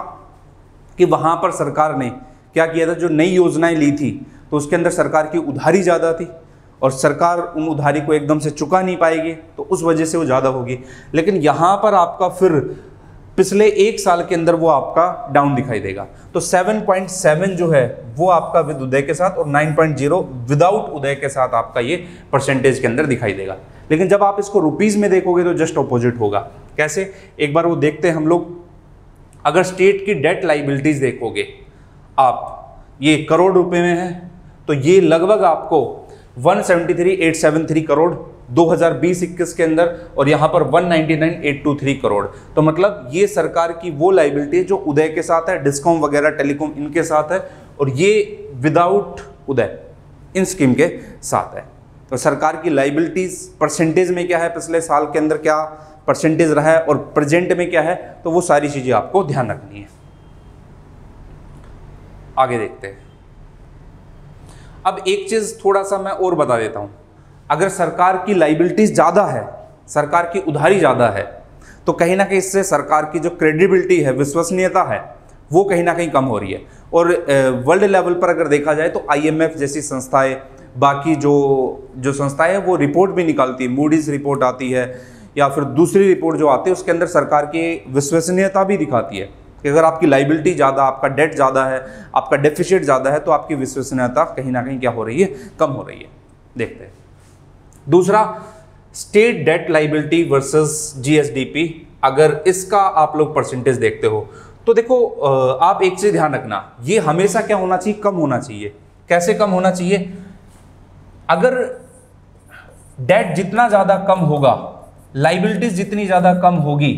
कि वहाँ पर सरकार ने क्या किया था, जो नई योजनाएं ली थी तो उसके अंदर सरकार की उधारी ज़्यादा थी और सरकार उन उधारी को एकदम से चुका नहीं पाएगी, तो उस वजह से वो ज़्यादा होगी। लेकिन यहाँ पर आपका फिर पिछले एक साल के अंदर वो आपका डाउन दिखाई देगा। तो 7.7 जो है वो आपका विद उदय के साथ और 9.0 विदाउट उदय के साथ आपका ये परसेंटेज के अंदर दिखाई देगा। लेकिन जब आप इसको रुपीज़ में देखोगे तो जस्ट ऑपोजिट होगा। कैसे, एक बार वो देखते हैं हम लोग। अगर स्टेट की डेट लाइबिलिटीज़ देखोगे आप, ये करोड़ रुपए में है, तो ये लगभग आपको 173,873 करोड़ 2020-21 के अंदर, और यहाँ पर 199,823 करोड़। तो मतलब ये सरकार की वो लाइबिलिटी है जो उदय के साथ है, डिस्कॉम वगैरह टेलीकॉम इनके साथ है, और ये विदाउट उदय इन स्कीम के साथ है। तो सरकार की लाइबिलिटीज परसेंटेज में क्या है, पिछले साल के अंदर क्या परसेंटेज रहा है और प्रेजेंट में क्या है, तो वो सारी चीज़ें आपको ध्यान रखनी है। आगे देखते हैं। अब एक चीज़ थोड़ा सा मैं और बता देता हूँ। अगर सरकार की लाइबिलिटीज ज़्यादा है, सरकार की उधारी ज़्यादा है, तो कहीं ना कहीं इससे सरकार की जो क्रेडिबिलिटी है, विश्वसनीयता है, वो कहीं ना कहीं कम हो रही है। और वर्ल्ड लेवल पर अगर देखा जाए तो IMF जैसी संस्थाएं, बाकी जो संस्थाएं हैं वो रिपोर्ट भी निकालती है, मूडीज रिपोर्ट आती है या फिर दूसरी रिपोर्ट जो आती है उसके अंदर सरकार की विश्वसनीयता भी दिखाती है कि अगर आपकी लाइबिलिटी ज़्यादा, आपका डेट ज़्यादा है, आपका डेफिसिट ज़्यादा है, तो आपकी विश्वसनीयता कहीं ना कहीं क्या हो रही है, कम हो रही है। देखते हैं दूसरा, state debt liability versus GSDP। अगर इसका आप लोग परसेंटेज देखते हो तो देखो, आप एक चीज़ ध्यान रखना, ये हमेशा क्या होना चाहिए, कम होना चाहिए। कैसे कम होना चाहिए, अगर डेट जितना ज़्यादा कम होगा, लाइबिलिटीज जितनी ज़्यादा कम होगी,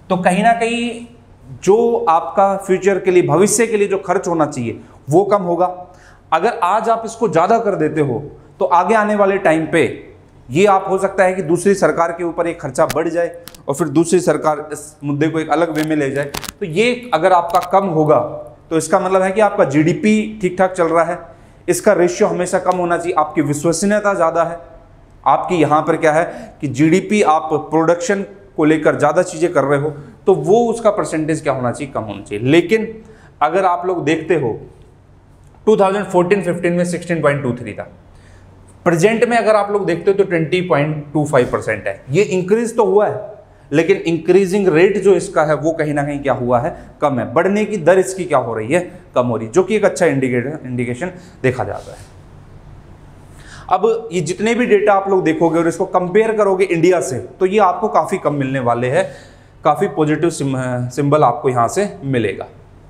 तो कहीं ना कहीं जो आपका फ्यूचर के लिए, भविष्य के लिए जो खर्च होना चाहिए वो कम होगा। अगर आज आप इसको ज़्यादा कर देते हो तो आगे आने वाले टाइम पे ये आप हो सकता है कि दूसरी सरकार के ऊपर एक खर्चा बढ़ जाए और फिर दूसरी सरकार इस मुद्दे को एक अलग वे में ले जाए। तो ये अगर आपका कम होगा तो इसका मतलब है कि आपका GDP ठीक ठाक चल रहा है, इसका रेशियो हमेशा कम होना चाहिए, आपकी विश्वसनीयता ज़्यादा है, आपकी यहाँ पर क्या है कि GDP आप प्रोडक्शन को लेकर ज़्यादा चीज़ें कर रहे हो, तो वो उसका परसेंटेज क्या होना चाहिए, कम होना चाहिए। लेकिन अगर आप लोग देखते हो 2014-15 में 16.23 था, प्रेजेंट में अगर आप लोग देखते हो तो 20.25% है। ये इंक्रीज तो हुआ है, लेकिन इंक्रीजिंग रेट जो इसका है वो कहीं ना कहीं क्या हुआ है, कम है। बढ़ने की दर इसकी क्या हो रही है, कम हो रही है, जो कि एक अच्छा इंडिकेशन देखा जाता है। अब ये जितने भी डेटा आप लोग देखोगे और इसको कंपेयर करोगे इंडिया से, तो ये आपको काफ़ी कम मिलने वाले हैं, काफ़ी पॉजिटिव सिंबल आपको यहाँ से मिलेगा।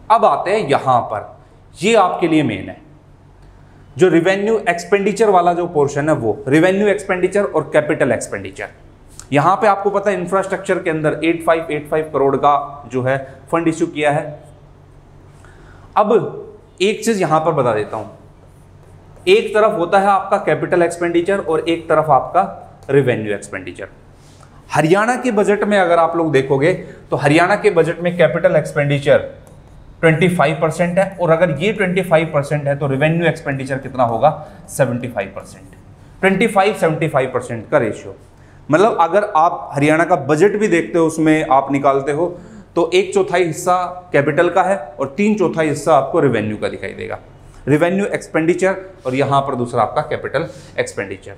अब आते हैं यहाँ पर, ये आपके लिए मेन है, जो रिवेन्यू एक्सपेंडिचर वाला जो पोर्शन है, वो रिवेन्यू एक्सपेंडिचर और कैपिटल एक्सपेंडिचर। यहाँ पे आपको पता है इंफ्रास्ट्रक्चर के अंदर 8585 करोड़ का जो है फंड इश्यू किया है। अब एक चीज़ यहाँ पर बता देता हूँ, एक तरफ होता है आपका कैपिटल एक्सपेंडिचर और एक तरफ आपका रिवेन्यू एक्सपेंडिचर। हरियाणा के बजट में अगर आप लोग देखोगे तो हरियाणा के बजट में कैपिटल एक्सपेंडिचर 25% है, और अगर ये 25% है तो रिवेन्यू एक्सपेंडिचर कितना होगा, 75%। 25-75% का रेशियो। मतलब अगर आप हरियाणा का बजट भी देखते हो, उसमें आप निकालते हो, तो 1/4 हिस्सा कैपिटल का है और 3/4 हिस्सा आपको रेवेन्यू का दिखाई देगा, रेवेन्यू एक्सपेंडिचर, और यहां पर दूसरा आपका कैपिटल एक्सपेंडिचर।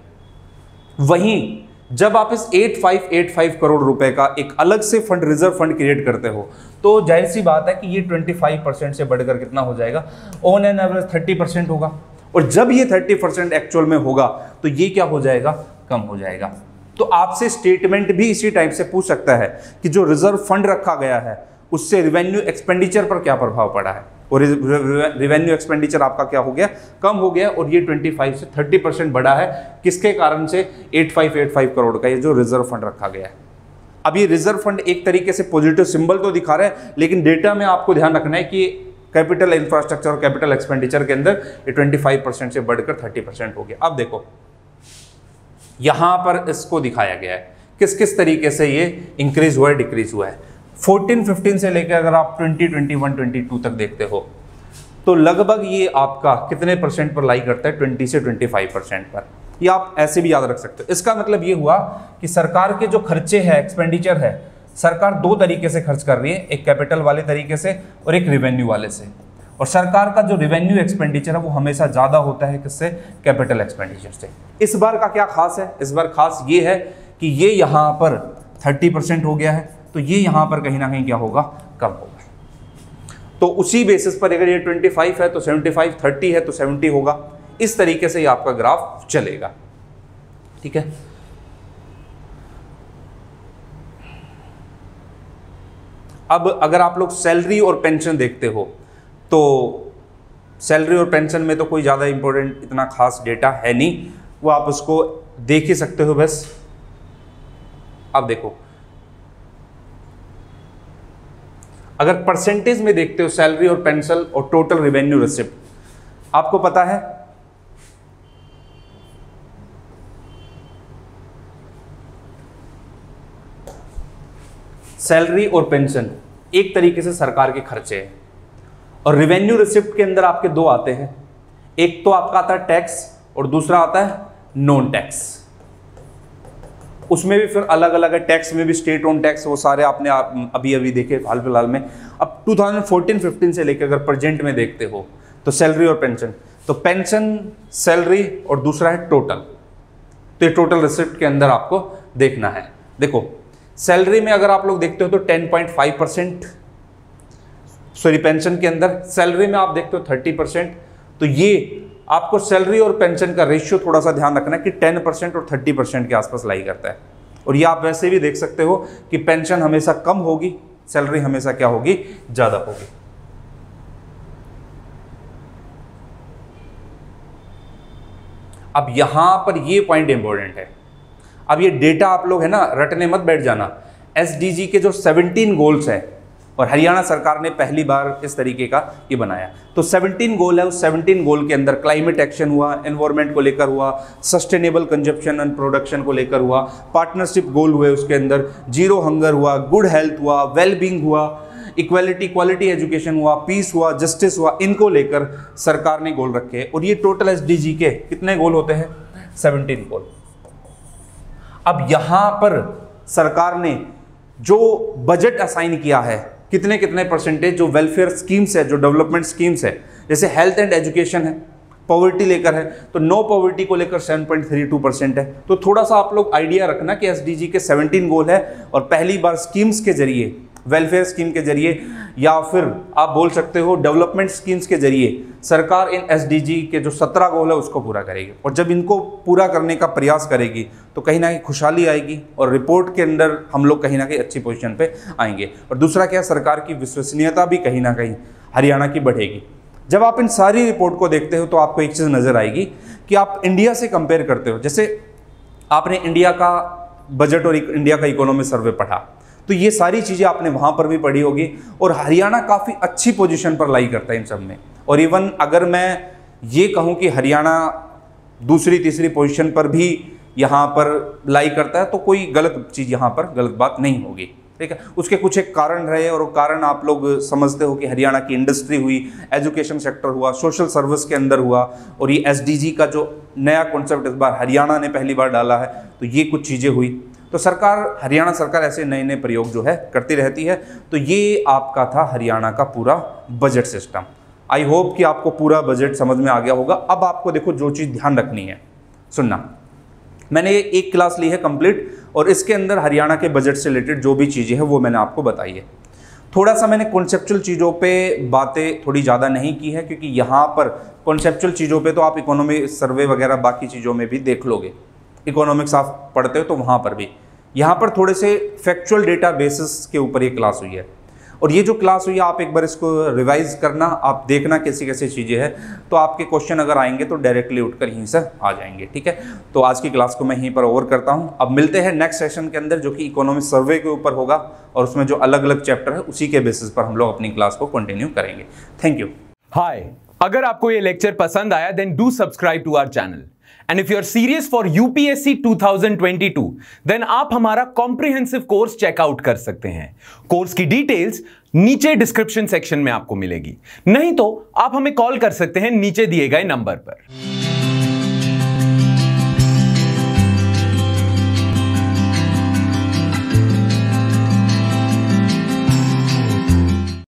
वहीं जब आप इस 8585 करोड़ रुपए का एक अलग से फंड, रिजर्व फंड क्रिएट करते हो, तो जाहिर सी बात है कि ये 25% से बढ़कर कितना हो जाएगा, ऑन एन एवरेज 30% होगा। और जब ये 30% एक्चुअल में होगा तो ये क्या हो जाएगा, कम हो जाएगा। तो आपसे स्टेटमेंट भी इसी टाइप से पूछ सकता है कि जो रिजर्व फंड रखा गया है उससे रिवेन्यू एक्सपेंडिचर पर क्या प्रभाव पड़ा है, और रिवेन्यू एक्सपेंडिचर आपका क्या हो गया, कम हो गया, और ये 25 से 30% बढ़ा है। किसके कारण से, 8585 करोड़ का ये जो रिजर्व फंड रखा गया है। अब ये रिजर्व फंड एक तरीके से पॉजिटिव सिंबल तो दिखा रहा है, लेकिन डेटा में आपको ध्यान रखना है कि कैपिटल इंफ्रास्ट्रक्चर और कैपिटल एक्सपेंडिचर के अंदर ये 25% से बढ़कर 30% हो गया। अब देखो यहां पर इसको दिखाया गया है किस किस तरीके से ये इंक्रीज हुआ है, डिक्रीज हुआ है। 14-15 से लेकर अगर आप 20-21-22 तक देखते हो तो लगभग ये आपका कितने परसेंट पर लाई करता है, 20 से 25% पर। ये आप ऐसे भी याद रख सकते हो। इसका मतलब ये हुआ कि सरकार के जो खर्चे हैं, एक्सपेंडिचर है, सरकार दो तरीके से खर्च कर रही है, एक कैपिटल वाले तरीके से और एक रेवेन्यू वाले से। और सरकार का जो रेवेन्यू एक्सपेंडिचर है वो हमेशा ज़्यादा होता है किससे, कैपिटल एक्सपेंडिचर से। इस बार का क्या खास है, इस बार खास ये है कि ये यहाँ पर 30% हो गया है, तो ये यहाँ पर कहीं ना कहीं क्या होगा, कम होगा। तो उसी बेसिस पर अगर ये 25 है तो 75, 30 है तो 70 होगा। इस तरीके से ये आपका ग्राफ चलेगा, ठीक है। अब अगर आप लोग सैलरी और पेंशन देखते हो तो सैलरी और पेंशन में तो कोई ज़्यादा इंपॉर्टेंट इतना खास डेटा है नहीं, वो आप उसको देख ही सकते हो बस। अब देखो अगर परसेंटेज में देखते हो सैलरी और पेंशन और टोटल रेवेन्यू रिसिप्ट, आपको पता है सैलरी और पेंशन एक तरीके से सरकार के खर्चे हैं, और रेवेन्यू रिसिप्ट के अंदर आपके दो आते हैं, एक तो आपका आता है टैक्स और दूसरा आता है नॉन टैक्स। उसमें भी फिर अलग अलग है, टैक्स में भी स्टेट ओन टैक्स, वो सारे आपने अभी अभी देखे हाल फिलहाल में। अब 2014-15 से लेकर अगर प्रेजेंट में देखते हो तो सैलरी और पेंशन, तो पेंशन, सैलरी और दूसरा है टोटल, तो ये टोटल रिसिप्ट के अंदर आपको देखना है। देखो सैलरी में अगर आप लोग देखते हो तो 10.5%, सॉरी पेंशन के अंदर, सैलरी में आप देखते हो 30%। तो ये आपको सैलरी और पेंशन का रेशियो थोड़ा सा ध्यान रखना है कि 10% और 30% के आसपास लाई करता है। और ये आप वैसे भी देख सकते हो कि पेंशन हमेशा कम होगी, सैलरी हमेशा क्या होगी, ज़्यादा होगी। अब यहां पर ये पॉइंट इंपॉर्टेंट है। अब ये डेटा आप लोग है ना रटने मत बैठ जाना। एसडीजी के जो 17 गोल्स हैं, और हरियाणा सरकार ने पहली बार इस तरीके का ये बनाया, तो 17 गोल है। उस 17 गोल के अंदर क्लाइमेट एक्शन हुआ, एनवायरनमेंट को लेकर हुआ, सस्टेनेबल कंजप्शन एंड प्रोडक्शन को लेकर हुआ, पार्टनरशिप गोल हुए, उसके अंदर जीरो हंगर हुआ, गुड हेल्थ हुआ, वेल बींग हुआ, इक्वालिटी क्वालिटी एजुकेशन हुआ, पीस हुआ, जस्टिस हुआ, इनको लेकर सरकार ने गोल रखे। और ये टोटल एसडीजी के कितने गोल होते हैं, 17 गोल। अब यहां पर सरकार ने जो बजट असाइन किया है, कितने कितने परसेंटेज जो वेलफेयर स्कीम्स है, जो डेवलपमेंट स्कीम्स है, जैसे हेल्थ एंड एजुकेशन है, पॉवर्टी लेकर है, तो नो पॉवर्टी को लेकर 7.32% है। तो थोड़ा सा आप लोग आइडिया रखना कि एसडीजी के 17 गोल है, और पहली बार स्कीम्स के जरिए, वेलफेयर स्कीम के जरिए, या फिर आप बोल सकते हो डेवलपमेंट स्कीम्स के जरिए सरकार इन एसडीजी के जो 17 गोल है उसको पूरा करेगी। और जब इनको पूरा करने का प्रयास करेगी तो कहीं ना कहीं खुशहाली आएगी, और रिपोर्ट के अंदर हम लोग कहीं ना कहीं अच्छी पोजीशन पे आएंगे। और दूसरा क्या, सरकार की विश्वसनीयता भी कहीं ना कहीं हरियाणा की बढ़ेगी। जब आप इन सारी रिपोर्ट को देखते हो तो आपको एक चीज़ नज़र आएगी कि आप इंडिया से कंपेयर करते हो। जैसे आपने इंडिया का बजट और इंडिया का इकोनॉमी सर्वे पढ़ा, तो ये सारी चीज़ें आपने वहाँ पर भी पढ़ी होगी, और हरियाणा काफ़ी अच्छी पोजीशन पर लाई करता है इन सब में। और इवन अगर मैं ये कहूँ कि हरियाणा दूसरी तीसरी पोजीशन पर भी यहाँ पर लाई करता है, तो कोई गलत चीज़ यहाँ पर गलत बात नहीं होगी, ठीक है। उसके कुछ एक कारण रहे, और वो कारण आप लोग समझते हो कि हरियाणा की इंडस्ट्री हुई, एजुकेशन सेक्टर हुआ, सोशल सर्विस के अंदर हुआ, और ये एसडीजी का जो नया कॉन्सेप्ट इस बार हरियाणा ने पहली बार डाला है, तो ये कुछ चीज़ें हुई। तो सरकार, हरियाणा सरकार ऐसे नए नए प्रयोग जो है करती रहती है। तो ये आपका था हरियाणा का पूरा बजट सिस्टम। आई होप कि आपको पूरा बजट समझ में आ गया होगा। अब आपको देखो जो चीज़ ध्यान रखनी है, सुनना, मैंने एक क्लास ली है कंप्लीट और इसके अंदर हरियाणा के बजट से रिलेटेड जो भी चीज़ें हैं वो मैंने आपको बताई है। थोड़ा सा मैंने कॉन्सेप्चुअल चीज़ों पे बातें थोड़ी ज़्यादा नहीं की है, क्योंकि यहाँ पर कॉन्सेप्चुअल चीज़ों पे तो आप इकोनॉमी सर्वे वगैरह बाकी चीज़ों में भी देख लोगे, इकोनॉमिक्स आप पढ़ते हो तो वहाँ पर भी। यहाँ पर थोड़े से फैक्चुअल डेटा बेसिस के ऊपर ये क्लास हुई है। और ये जो क्लास हुई है आप एक बार इसको रिवाइज करना, आप देखना कैसी कैसी चीज़ें हैं, तो आपके क्वेश्चन अगर आएंगे तो डायरेक्टली उठकर यहीं से आ जाएंगे। ठीक है, तो आज की क्लास को मैं यहीं पर ओवर करता हूँ। अब मिलते हैं नेक्स्ट सेशन के अंदर, जो कि इकोनॉमिक सर्वे के ऊपर होगा और उसमें जो अलग अलग चैप्टर है उसी के बेसिस पर हम लोग अपनी क्लास को कंटिन्यू करेंगे। Thank you. हाय, अगर आपको ये लेक्चर पसंद आया then do subscribe to our channel. And if you're serious for UPSC 2022, then आप हमारा कॉम्प्रिहेंसिव कोर्स चेकआउट कर सकते हैं। कोर्स की डिटेल्स नीचे डिस्क्रिप्शन सेक्शन में आपको मिलेगी, नहीं तो आप हमें कॉल कर सकते हैं नीचे दिए गए नंबर पर।